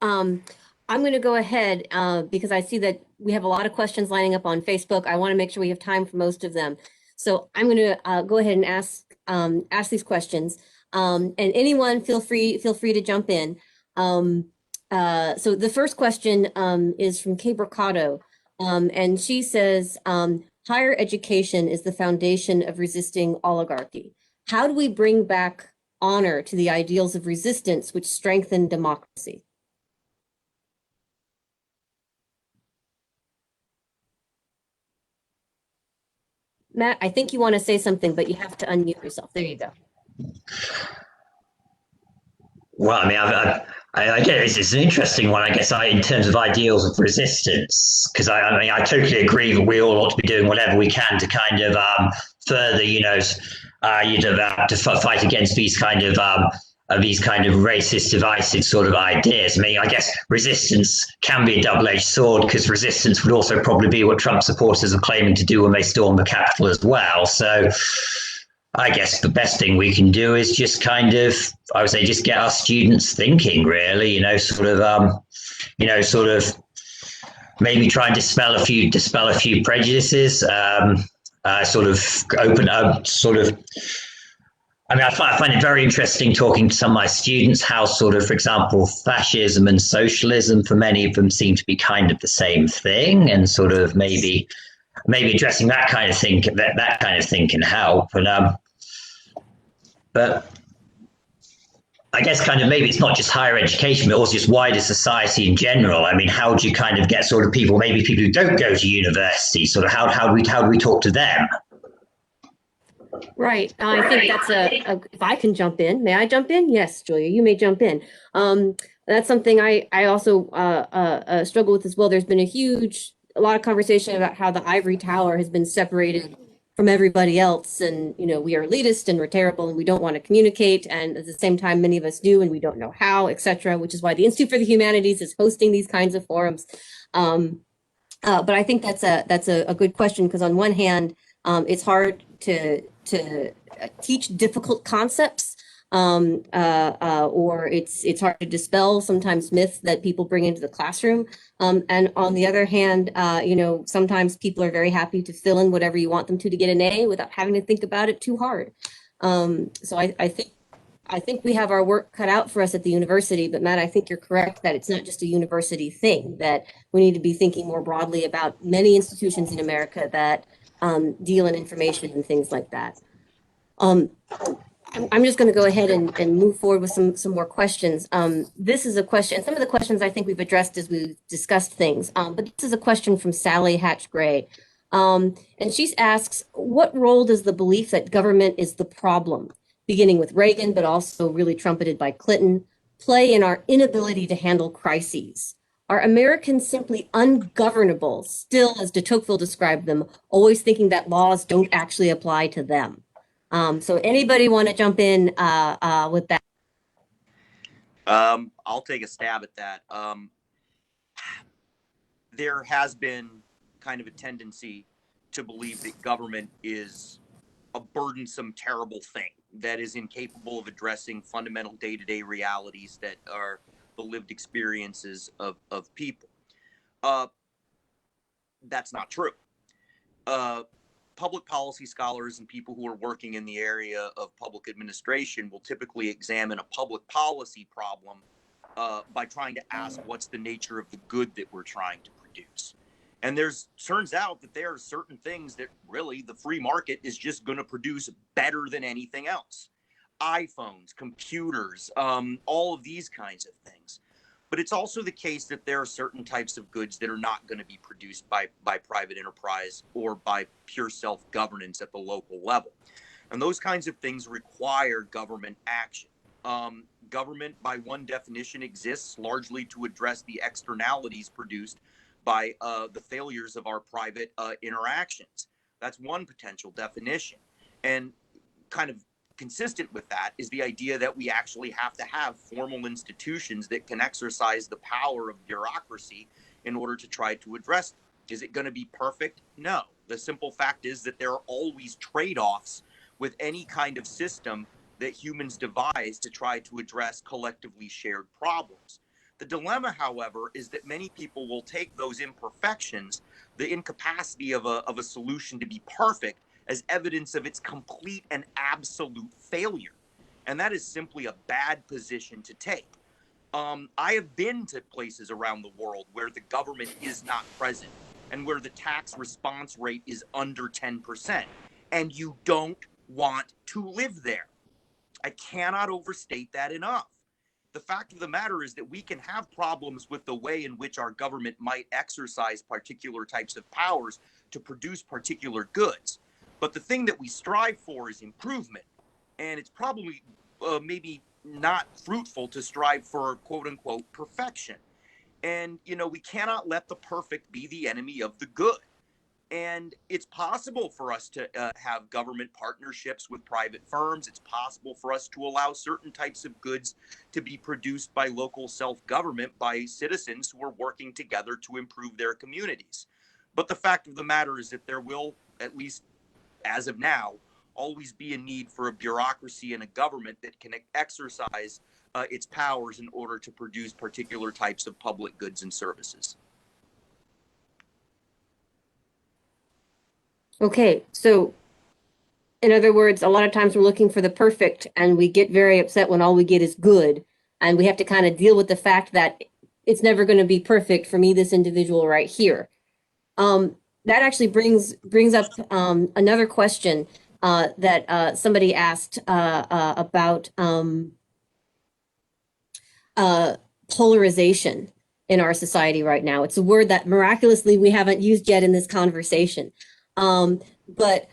Speaker 1: I'm going to go ahead because I see that we have a lot of questions lining up on Facebook. I want to make sure we have time for most of them. So I'm going to go ahead and ask these questions. And anyone feel free to jump in. So the first question is from Kay Brocado, and she says, higher education is the foundation of resisting oligarchy. How do we bring back honor to the ideals of resistance which strengthen democracy? Matt, I think you want to say something, but you have to unmute yourself. There you go.
Speaker 2: Well, I mean, I guess it's an interesting one, I guess, in terms of ideals of resistance, because I totally agree that we all ought to be doing whatever we can to kind of further, to fight against these kind of racist, divisive sort of ideas. I mean, I guess resistance can be a double-edged sword, because resistance would also probably be what Trump supporters are claiming to do when they storm the Capitol as well. So I guess the best thing we can do is just kind of, I would say, just get our students thinking, really, sort of maybe try and dispel a few prejudices, sort of open up, sort of. I mean, I find it very interesting talking to some of my students how sort of, for example, fascism and socialism, for many of them, seem to be kind of the same thing, and sort of maybe addressing that kind of thing can help. And but I guess kind of maybe it's not just higher education, but also just wider society in general. I mean, how do you kind of get sort of people who don't go to university, sort of how do we talk to them?
Speaker 1: Right. I think that's if I can jump in, may I jump in? Yes, Julia, you may jump in. That's something I also struggle with as well. There's been a lot of conversation about how the ivory tower has been separated from everybody else, and we are elitist and we're terrible and we don't want to communicate, and at the same time many of us do and we don't know how, etc., which is why the Institute for the Humanities is hosting these kinds of forums. But I think that's a good question, because on one hand, it's hard to teach difficult concepts, or it's hard to dispel sometimes myths that people bring into the classroom. And on the other hand, sometimes people are very happy to fill in whatever you want them to get an A without having to think about it too hard. So I think we have our work cut out for us at the university, but Matt, I think you're correct that it's not just a university thing, that we need to be thinking more broadly about many institutions in America that deal in information and things like that. I'm just going to go ahead and move forward with some more questions. This is a question, some of the questions I think we've addressed as we've discussed things, but this is a question from Sally Hatch Gray. And she asks, what role does the belief that government is the problem, beginning with Reagan, but also really trumpeted by Clinton, play in our inability to handle crises? Are Americans simply ungovernable, still, as de Tocqueville described them, always thinking that laws don't actually apply to them? So anybody want to jump in with that?
Speaker 3: I'll take a stab at that. There has been kind of a tendency to believe that government is a burdensome, terrible thing that is incapable of addressing fundamental day-to-day realities that are the lived experiences of people. That's not true. Public policy scholars and people who are working in the area of public administration will typically examine a public policy problem by trying to ask what's the nature of the good that we're trying to produce. And turns out that there are certain things that really the free market is just going to produce better than anything else. iPhones, computers, all of these kinds of things. But it's also the case that there are certain types of goods that are not going to be produced by private enterprise or by pure self-governance at the local level. And those kinds of things require government action. Government, by one definition, exists largely to address the externalities produced by the failures of our private interactions. That's one potential definition. And kind of consistent with that is the idea that we actually have to have formal institutions that can exercise the power of bureaucracy in order to try to address them. Is it going to be perfect? No. The simple fact is that there are always trade-offs with any kind of system that humans devise to try to address collectively shared problems. The dilemma, however, is that many people will take those imperfections, the incapacity of a solution to be perfect, as evidence of its complete and absolute failure. And that is simply a bad position to take. I have been to places around the world where the government is not present and where the tax response rate is under 10%. And you don't want to live there. I cannot overstate that enough. The fact of the matter is that we can have problems with the way in which our government might exercise particular types of powers to produce particular goods. But the thing that we strive for is improvement. And it's probably maybe not fruitful to strive for quote unquote perfection. And, we cannot let the perfect be the enemy of the good. And it's possible for us to have government partnerships with private firms. It's possible for us to allow certain types of goods to be produced by local self-government, by citizens who are working together to improve their communities. But the fact of the matter is that there will, at least as of now, always be a need for a bureaucracy and a government that can exercise its powers in order to produce particular types of public goods and services.
Speaker 1: Okay, so in other words, a lot of times we're looking for the perfect and we get very upset when all we get is good. And we have to kind of deal with the fact that it's never going to be perfect for me, this individual right here. That actually brings up another question that somebody asked about polarization in our society right now. It's a word that miraculously we haven't used yet in this conversation. But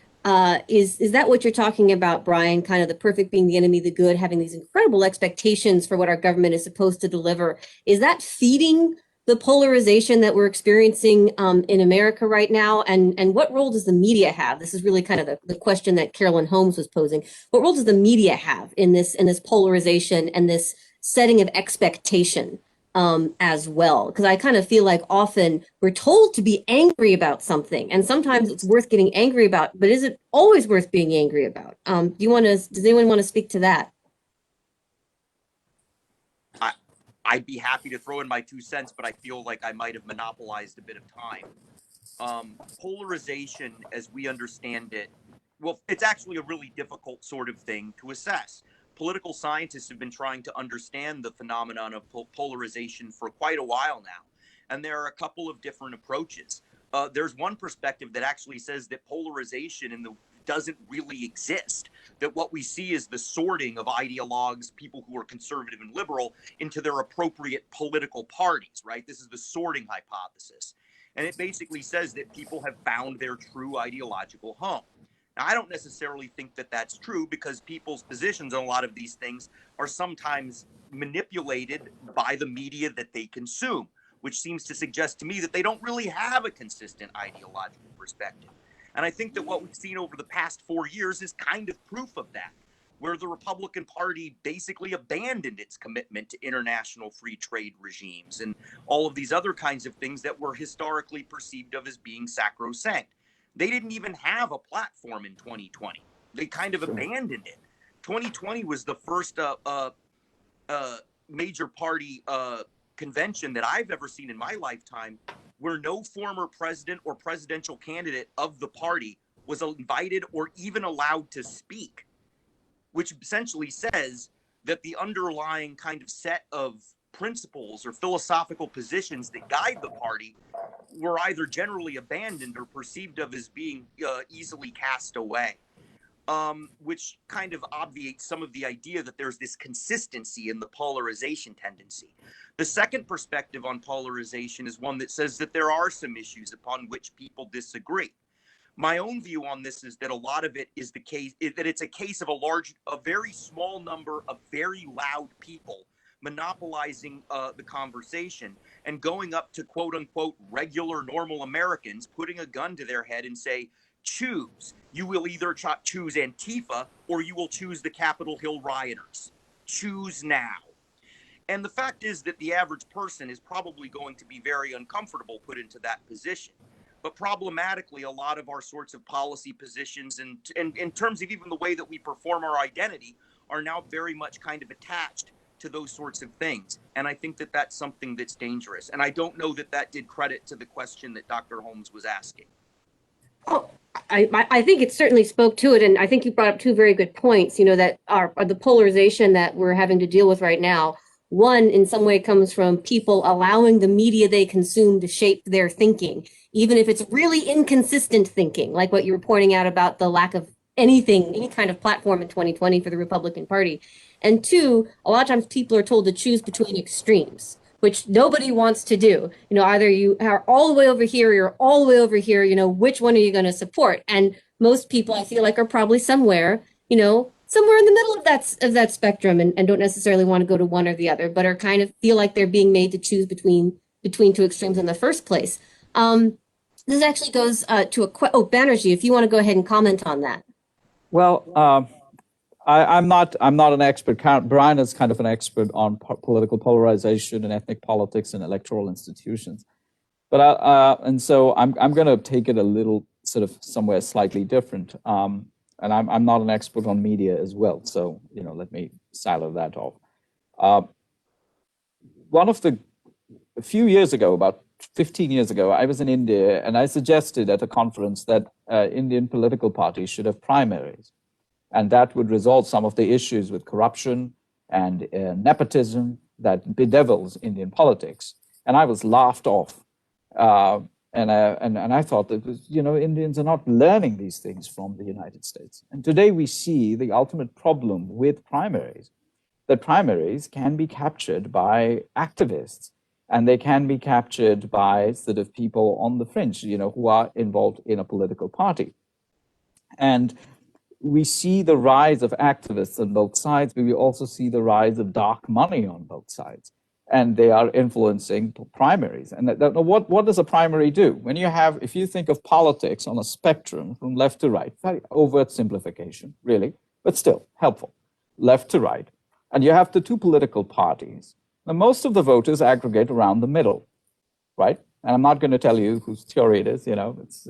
Speaker 1: is that what you're talking about, Brian? Kind of the perfect being the enemy of the good, having these incredible expectations for what our government is supposed to deliver. Is that feeding the polarization that we're experiencing in America right now? And what role does the media have? This is really kind of the question that Carolyn Holmes was posing. What role does the media have in this polarization and this setting of expectation as well? Because I kind of feel like often we're told to be angry about something, and sometimes it's worth getting angry about, but is it always worth being angry about? Does anyone want to speak to that?
Speaker 3: I'd be happy to throw in my 2 cents, but I feel like I might have monopolized a bit of time. Polarization, as we understand it, well, it's actually a really difficult sort of thing to assess. Political scientists have been trying to understand the phenomenon of polarization for quite a while now. And there are a couple of different approaches. There's one perspective that actually says that polarization doesn't really exist, that what we see is the sorting of ideologues, people who are conservative and liberal, into their appropriate political parties, right? This is the sorting hypothesis. And it basically says that people have found their true ideological home. Now, I don't necessarily think that that's true, because people's positions on a lot of these things are sometimes manipulated by the media that they consume, which seems to suggest to me that they don't really have a consistent ideological perspective. And I think that what we've seen over the past 4 years is kind of proof of that. where the Republican Party basically abandoned its commitment to international free trade regimes and all of these other kinds of things that were historically perceived of as being sacrosanct. They didn't even have a platform in 2020. They kind of abandoned it. 2020 was the first major party convention that I've ever seen in my lifetime where no former president or presidential candidate of the party was invited or even allowed to speak, which essentially says that the underlying kind of set of principles or philosophical positions that guide the party were either generally abandoned or perceived of as being easily cast away, which kind of obviates some of the idea that there's this consistency in the polarization tendency. The second perspective on polarization is one that says that there are some issues upon which people disagree. My own view on this is that a lot of it is the case that it's a case of a very small number of very loud people monopolizing the conversation and going up to quote unquote regular normal Americans, putting a gun to their head and say, choose. You will either choose Antifa or you will choose the Capitol Hill rioters. Choose now. And the fact is that the average person is probably going to be very uncomfortable put into that position. But problematically, a lot of our sorts of policy positions and in terms of even the way that we perform our identity are now very much kind of attached to those sorts of things. And I think that that's something that's dangerous. And I don't know that that did credit to the question that Dr. Holmes was asking.
Speaker 1: Oh, I think it certainly spoke to it. And I think you brought up two very good points, that are the polarization that we're having to deal with right now. One, in some way, comes from people allowing the media they consume to shape their thinking, even if it's really inconsistent thinking, like what you were pointing out about the lack of any kind of platform in 2020 for the Republican Party. And two, a lot of times people are told to choose between extremes, which nobody wants to do. Either you are all the way over here, or you're all the way over here, which one are you going to support? And most people, I feel like, are probably somewhere in the middle of that spectrum and don't necessarily want to go to one or the other, but are kind of feel like they're being made to choose between two extremes in the first place. This actually goes to Banerjee, if you want to go ahead and comment on that.
Speaker 4: Well, I'm not an expert. Brian is kind of an expert on political polarization and ethnic politics and electoral institutions. But and so I'm going to take it a little sort of somewhere slightly different. And I'm not an expert on media as well. So, let me silo that off. A few years ago, about 15 years ago, I was in India and I suggested at a conference that Indian political parties should have primaries. And that would resolve some of the issues with corruption and nepotism that bedevils Indian politics. And I was laughed off. And I thought that, Indians are not learning these things from the United States. And today we see the ultimate problem with primaries, that primaries can be captured by activists, and they can be captured by sort of people on the fringe, who are involved in a political party. And we see the rise of activists on both sides, but we also see the rise of dark money on both sides. And they are influencing primaries. And what does a primary do? If you think of politics on a spectrum from left to right, very overt simplification, really, but still helpful, left to right, and you have the two political parties, now most of the voters aggregate around the middle, right? And I'm not going to tell you whose theory it is, it's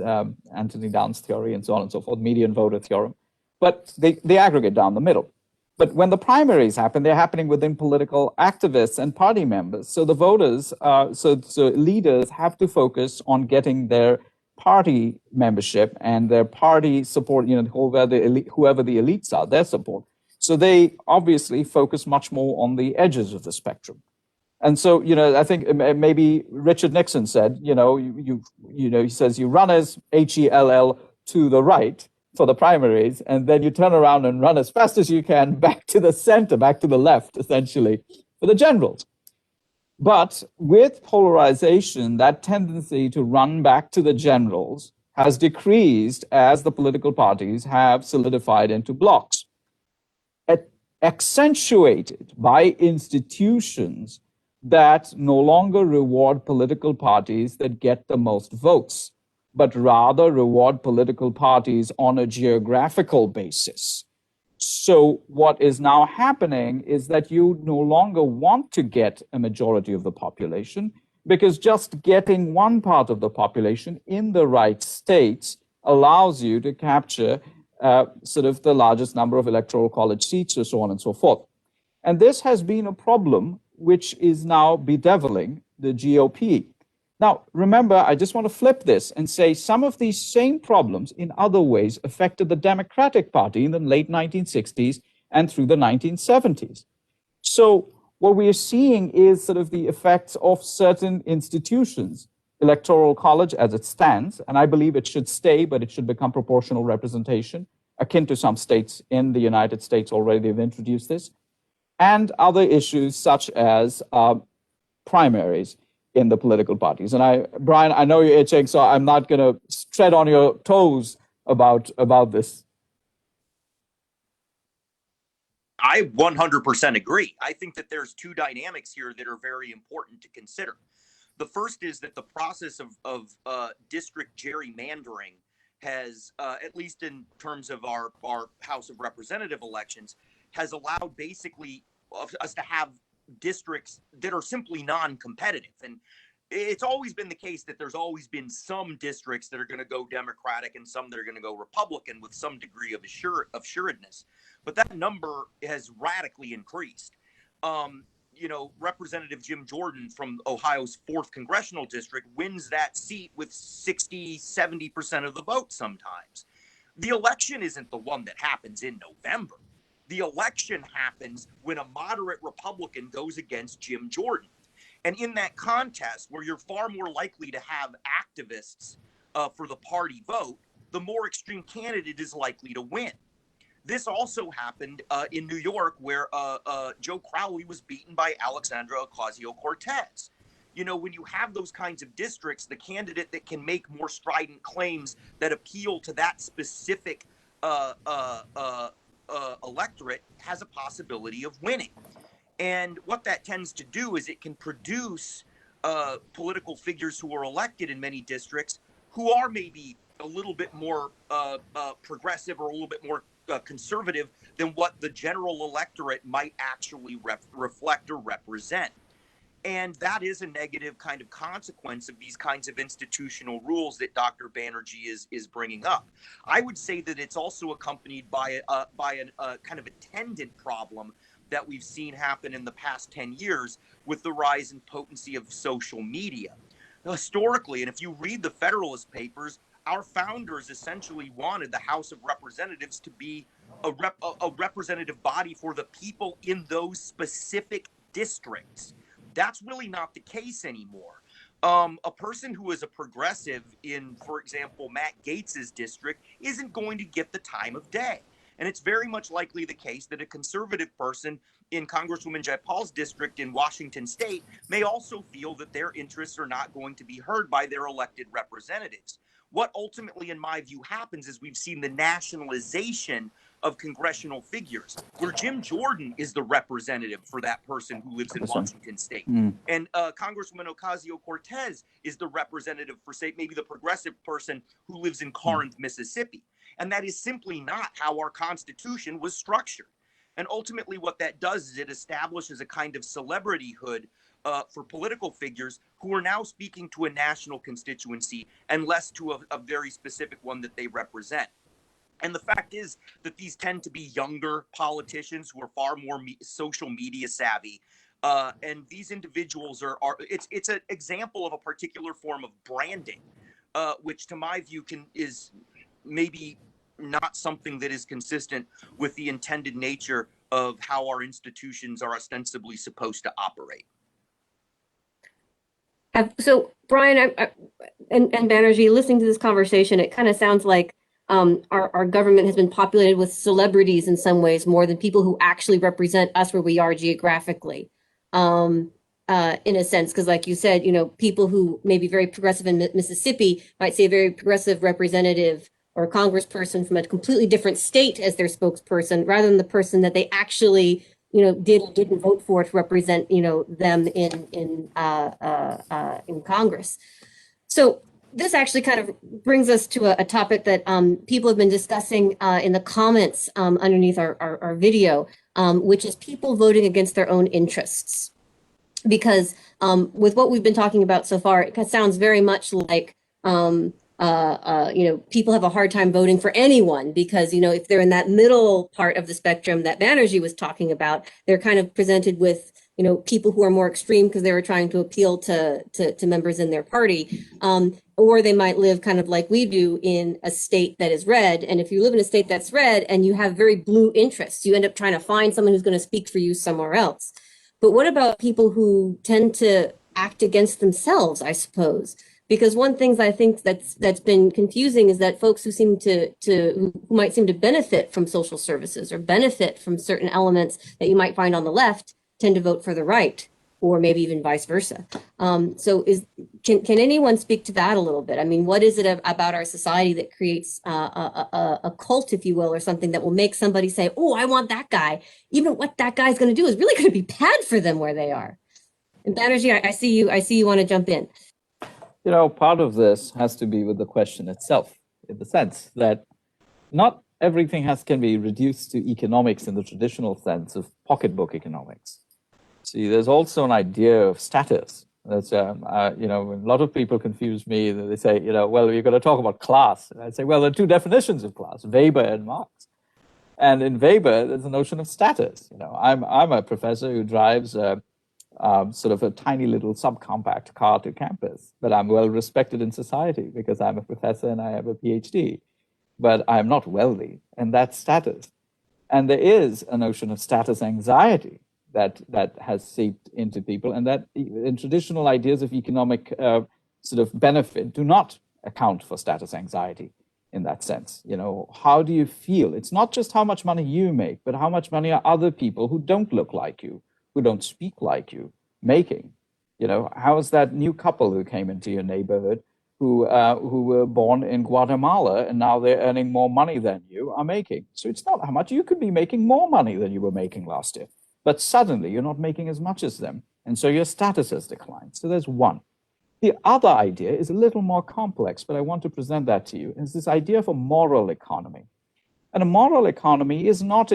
Speaker 4: Anthony Down's theory and so on and so forth, median voter theorem, but they aggregate down the middle. But when the primaries happen, they're happening within political activists and party members. So the voters, so leaders have to focus on getting their party membership and their party support, whoever the elites are, their support. So they obviously focus much more on the edges of the spectrum. And so, I think maybe Richard Nixon said, he says you run as HELL to the right for the primaries, and then you turn around and run as fast as you can back to the center, back to the left, essentially, for the generals. But with polarization, that tendency to run back to the generals has decreased as the political parties have solidified into blocks, accentuated by institutions that no longer reward political parties that get the most votes, but rather reward political parties on a geographical basis. So what is now happening is that you no longer want to get a majority of the population, because just getting one part of the population in the right states allows you to capture sort of the largest number of electoral college seats, or so on and so forth. And this has been a problem which is now bedeviling the GOP. Now, remember, I just want to flip this and say some of these same problems in other ways affected the Democratic Party in the late 1960s and through the 1970s. So what we are seeing is sort of the effects of certain institutions, Electoral College as it stands, and I believe it should stay, but it should become proportional representation, akin to some states in the United States already have introduced this, and other issues such as primaries in the political parties. And Brian, I know you're itching, so I'm not going to tread on your toes about this.
Speaker 3: I 100% agree. I think that there's two dynamics here that are very important to consider. The first is that the process of district gerrymandering has, at least in terms of our House of Representative elections, has allowed basically us to have districts that are simply non-competitive. And it's always been the case that there's always been some districts that are going to go Democratic and some that are going to go Republican with some degree of assuredness. But that number has radically increased. Representative Jim Jordan from Ohio's 4th congressional district wins that seat with 60-70% of the vote sometimes. The election isn't the one that happens in November. The election happens when a moderate Republican goes against Jim Jordan. And in that contest, where you're far more likely to have activists for the party vote, the more extreme candidate is likely to win. This also happened in New York, where Joe Crowley was beaten by Alexandra Ocasio-Cortez. You know, when you have those kinds of districts, the candidate that can make more strident claims that appeal to that specific electorate has a possibility of winning. And what that tends to do is it can produce political figures who are elected in many districts who are maybe a little bit more progressive or a little bit more conservative than what the general electorate might actually reflect or represent. And that is a negative kind of consequence of these kinds of institutional rules that Dr. Banerjee is bringing up. I would say that it's also accompanied by a kind of attendant problem that we've seen happen in the past 10 years with the rise in potency of social media. Historically, and if you read the Federalist Papers, our founders essentially wanted the House of Representatives to be a representative body for the people in those specific districts. That's really not the case anymore. A person who is a progressive in, for example, Matt Gaetz's district isn't going to get the time of day. And it's very much likely the case that a conservative person in Congresswoman Jayapal's district in Washington state may also feel that their interests are not going to be heard by their elected representatives. What ultimately, in my view, happens is we've seen the nationalization of congressional figures, where Jim Jordan is the representative for that person who lives in Washington state. And Congresswoman Ocasio-Cortez is the representative for, say, maybe the progressive person who lives in Corinth, Mississippi. And that is simply not how our Constitution was structured. And ultimately what that does is it establishes a kind of celebrityhood for political figures who are now speaking to a national constituency and less to a very specific one that they represent. And the fact is that these tend to be younger politicians who are far more social media savvy. And these individuals it's an example of a particular form of branding, which to my view is maybe not something that is consistent with the intended nature of how our institutions are ostensibly supposed to operate.
Speaker 1: So, Brian and Banerjee, listening to this conversation, it kind of sounds like our government has been populated with celebrities in some ways more than people who actually represent us where we are geographically, in a sense, because like you said, you know, people who may be very progressive in Mississippi might see a very progressive representative or a congressperson from a completely different state as their spokesperson, rather than the person that they actually, you know, did or didn't vote for to represent, you know, them in Congress. So this actually kind of brings us to a topic that people have been discussing in the comments underneath our video, which is people voting against their own interests. Because with what we've been talking about so far, it sounds very much like people have a hard time voting for anyone because, if they're in that middle part of the spectrum that Banerjee was talking about, they're kind of presented with, people who are more extreme because they were trying to appeal to members in their party. Or they might live kind of like we do in a state that is red. And if you live in a state that's red and you have very blue interests, you end up trying to find someone who's going to speak for you somewhere else. But what about people who tend to act against themselves, I suppose? Because one thing I think that's been confusing is that folks who who might seem to benefit from social services or benefit from certain elements that you might find on the left tend to vote for the right, or maybe even vice versa. So can anyone speak to that a little bit? I mean, what is it about our society that creates a cult, if you will, or something that will make somebody say, oh, I want that guy, even what that guy's going to do is really going to be bad for them where they are? And Banerjee, I see you want to jump in.
Speaker 4: Part of this has to be with the question itself, in the sense that not everything can be reduced to economics in the traditional sense of pocketbook economics. See, there's also an idea of status. That's, a lot of people confuse me. They say, well, you're going to talk about class. And I say, well, there are two definitions of class, Weber and Marx. And in Weber, there's a notion of status. I'm a professor who drives sort of a tiny little subcompact car to campus, but I'm well respected in society because I'm a professor and I have a PhD. But I'm not wealthy, and that's status. And there is a notion of status anxiety that has seeped into people, and that in traditional ideas of economic sort of benefit do not account for status anxiety in that sense. How do you feel? It's not just how much money you make, but how much money are other people who don't look like you, who don't speak like you, making? How is that new couple who came into your neighborhood who were born in Guatemala and now they're earning more money than you are making? So it's not how much. You could be making more money than you were making last year, but suddenly you're not making as much as them. And so your status has declined. So there's one. The other idea is a little more complex, but I want to present that to you. It's this idea of a moral economy. And a moral economy is not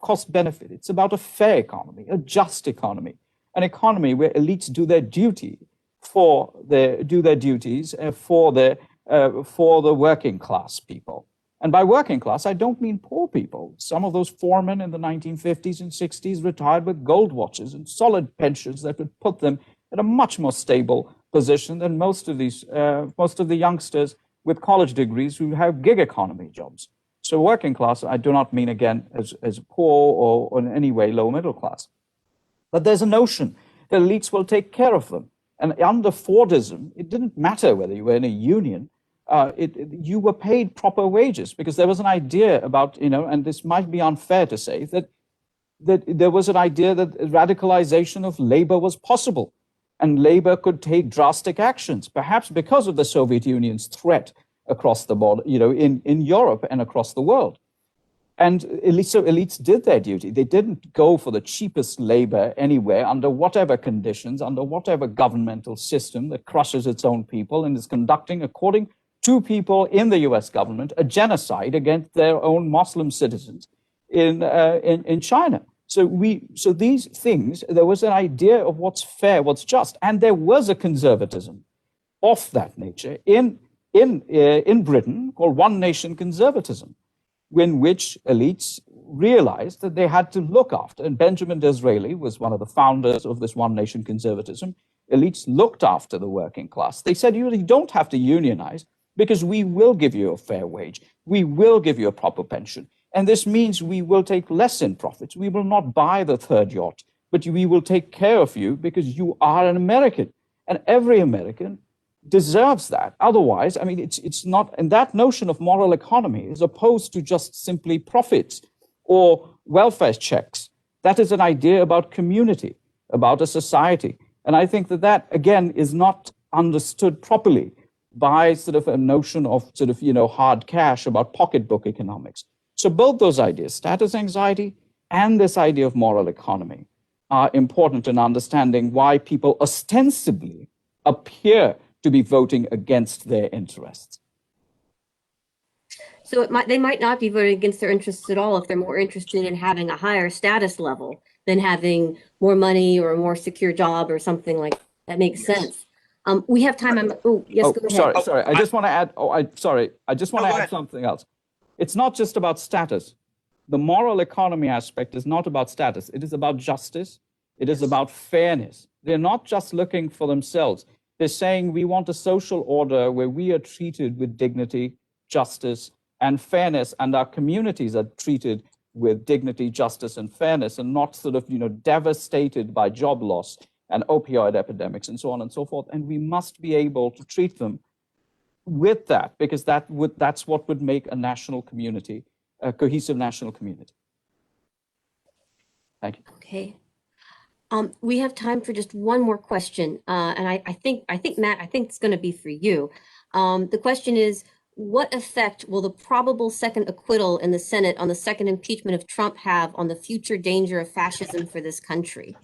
Speaker 4: cost benefit. It's about a fair economy, a just economy, an economy where elites do their duties for the working class people. And by working class, I don't mean poor people. Some of those foremen in the 1950s and 60s retired with gold watches and solid pensions that would put them in a much more stable position than most of the youngsters with college degrees who have gig economy jobs. So working class, I do not mean, again, as poor or in any way low middle class. But there's a notion that elites will take care of them. And under Fordism, it didn't matter whether you were in a union, you were paid proper wages, because there was an idea about, and this might be unfair to say, that there was an idea that radicalization of labor was possible. And labor could take drastic actions, perhaps because of the Soviet Union's threat across the border, in Europe and across the world. And elites did their duty. They didn't go for the cheapest labor anywhere, under whatever conditions, under whatever governmental system that crushes its own people and is conducting, according to people in the US government, a genocide against their own Muslim citizens in China. So these things, there was an idea of what's fair, what's just, and there was a conservatism of that nature in Britain called one nation conservatism, in which elites realized that they had to look after, and Benjamin Disraeli was one of the founders of this one nation conservatism. Elites looked after the working class. They said, you don't have to unionize because we will give you a fair wage. We will give you a proper pension. And this means we will take less in profits. We will not buy the third yacht, but we will take care of you because you are an American. And every American deserves that. Otherwise, it's not, and that notion of moral economy is opposed to just simply profits or welfare checks. That is an idea about community, about a society. And I think that again, is not understood properly by sort of a notion of hard cash, about pocketbook economics. So both those ideas, status anxiety and this idea of moral economy, are important in understanding why people ostensibly appear to be voting against their interests.
Speaker 1: So they might not be voting against their interests at all if they're more interested in having a higher status level than having more money or a more secure job or something like that. That makes sense. We have time. Go ahead.
Speaker 4: Sorry. I just want to add. I just want to add something else. It's not just about status. The moral economy aspect is not about status. It is about justice. It is about fairness. They're not just looking for themselves. They're saying we want a social order where we are treated with dignity, justice, and fairness, and our communities are treated with dignity, justice, and fairness, and not sort of, devastated by job loss and opioid epidemics and so on and so forth. And we must be able to treat them with that, because that's what would make a national community, a cohesive national community. Thank you.
Speaker 1: Okay. We have time for just one more question. And I think, Matt, I think it's going to be for you. The question is, what effect will the probable second acquittal in the Senate on the second impeachment of Trump have on the future danger of fascism for this country?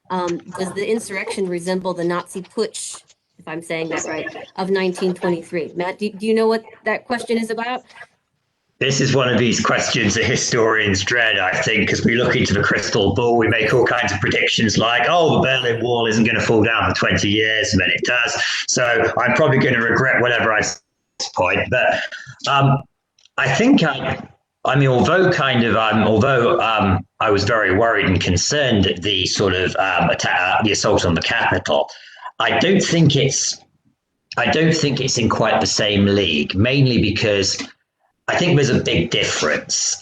Speaker 1: Does the insurrection resemble the Nazi putsch, if I'm saying that right, of 1923? Matt, do you know what that question is about?
Speaker 2: This is one of these questions that historians dread, I think, because we look into the crystal ball, we make all kinds of predictions like, oh, the Berlin Wall isn't going to fall down for 20 years, and then it does. So I'm probably going to regret whatever I say at this point. But I think, although I was very worried and concerned at the sort of attack, the assault on the Capitol, I don't think it's in quite the same league, mainly because I think there's a big difference.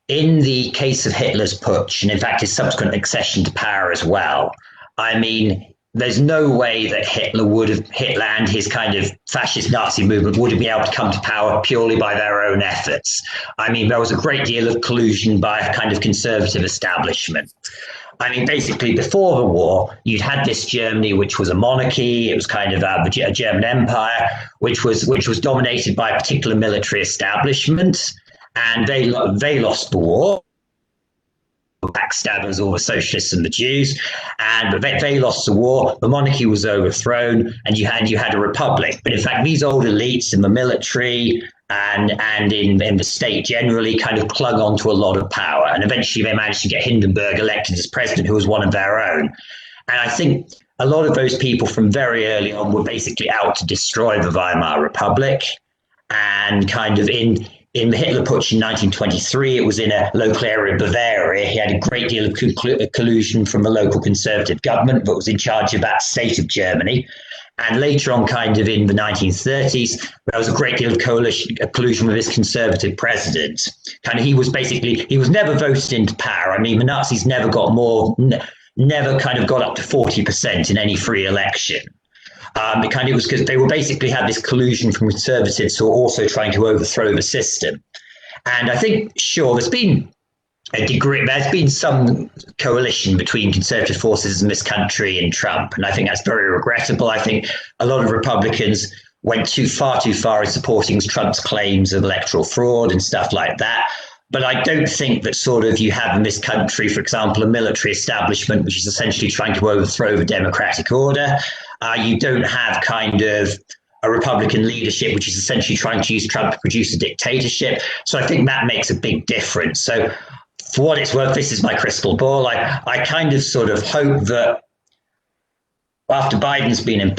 Speaker 2: In the case of Hitler's putsch, and in fact his subsequent accession to power as well, I mean, there's no way that Hitler and his kind of fascist Nazi movement would have been able to come to power purely by their own efforts. I mean, there was a great deal of collusion by a kind of conservative establishment. I mean, basically, before the war, you'd had this Germany, which was a monarchy. It was kind of a German empire, which was dominated by a particular military establishment, and they lost the war. Backstabbers, all the socialists and the Jews, and they lost the war. The monarchy was overthrown, and you had a republic. But in fact, these old elites in the military and in the state generally kind of clung on to a lot of power. And eventually they managed to get Hindenburg elected as president, who was one of their own. And I think a lot of those people from very early on were basically out to destroy the Weimar Republic. And kind of in the Hitler putsch in 1923, it was in a local area of Bavaria. He had a great deal of collusion from the local conservative government that was in charge of that state of Germany. And later on, kind of in the 1930s, there was a great deal of collusion with his conservative president. Kind of, he was never voted into power. I mean, the Nazis never kind of got up to 40% in any free election. It was because they basically had this collusion from conservatives who were also trying to overthrow the system. And I think, sure, there's been some coalition between conservative forces in this country and Trump, and I think that's very regrettable. I think a lot of Republicans went too far in supporting Trump's claims of electoral fraud and stuff like that. But I don't think that sort of you have in this country, for example, a military establishment which is essentially trying to overthrow the democratic order. You don't have kind of a Republican leadership which is essentially trying to use Trump to produce a dictatorship. So I think that makes a big difference. So for what it's worth, this is my crystal ball. I kind of sort of hope that after President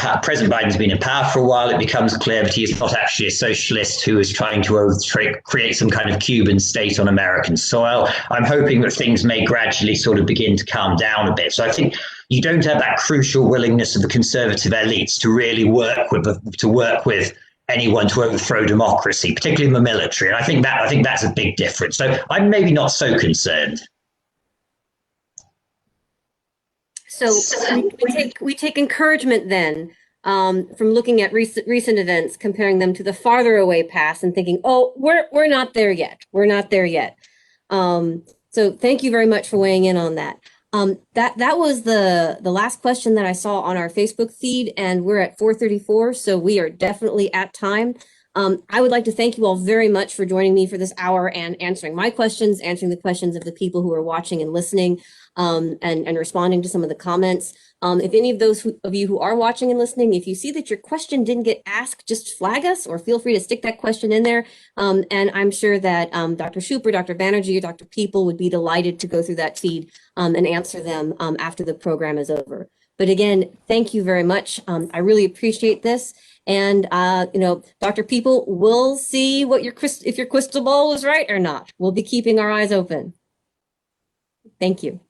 Speaker 2: Biden's been in power for a while, it becomes clear that he is not actually a socialist who is trying to create some kind of Cuban state on American soil. I'm hoping that things may gradually sort of begin to calm down a bit. So I think you don't have that crucial willingness of the conservative elites to really work with anyone to overthrow democracy, particularly in the military. And I think that's a big difference. So I'm maybe not so concerned.
Speaker 1: So we take encouragement then from looking at recent events, comparing them to the farther away past, and thinking, oh, we're not there yet. We're not there yet. So thank you very much for weighing in on that. That was the last question that I saw on our Facebook feed, and we're at 4:34, so we are definitely at time. I would like to thank you all very much for joining me for this hour and answering my questions, answering the questions of the people who are watching and listening, and responding to some of the comments. If any of those of you who are watching and listening, if you see that your question didn't get asked, just flag us or feel free to stick that question in there. And I'm sure that Dr. Shoup or Dr. Banerjee or Dr. Peaple would be delighted to go through that feed and answer them after the program is over. But again, thank you very much. I really appreciate this. And, Dr. Peaple, we'll see what if your crystal ball was right or not. We'll be keeping our eyes open. Thank you.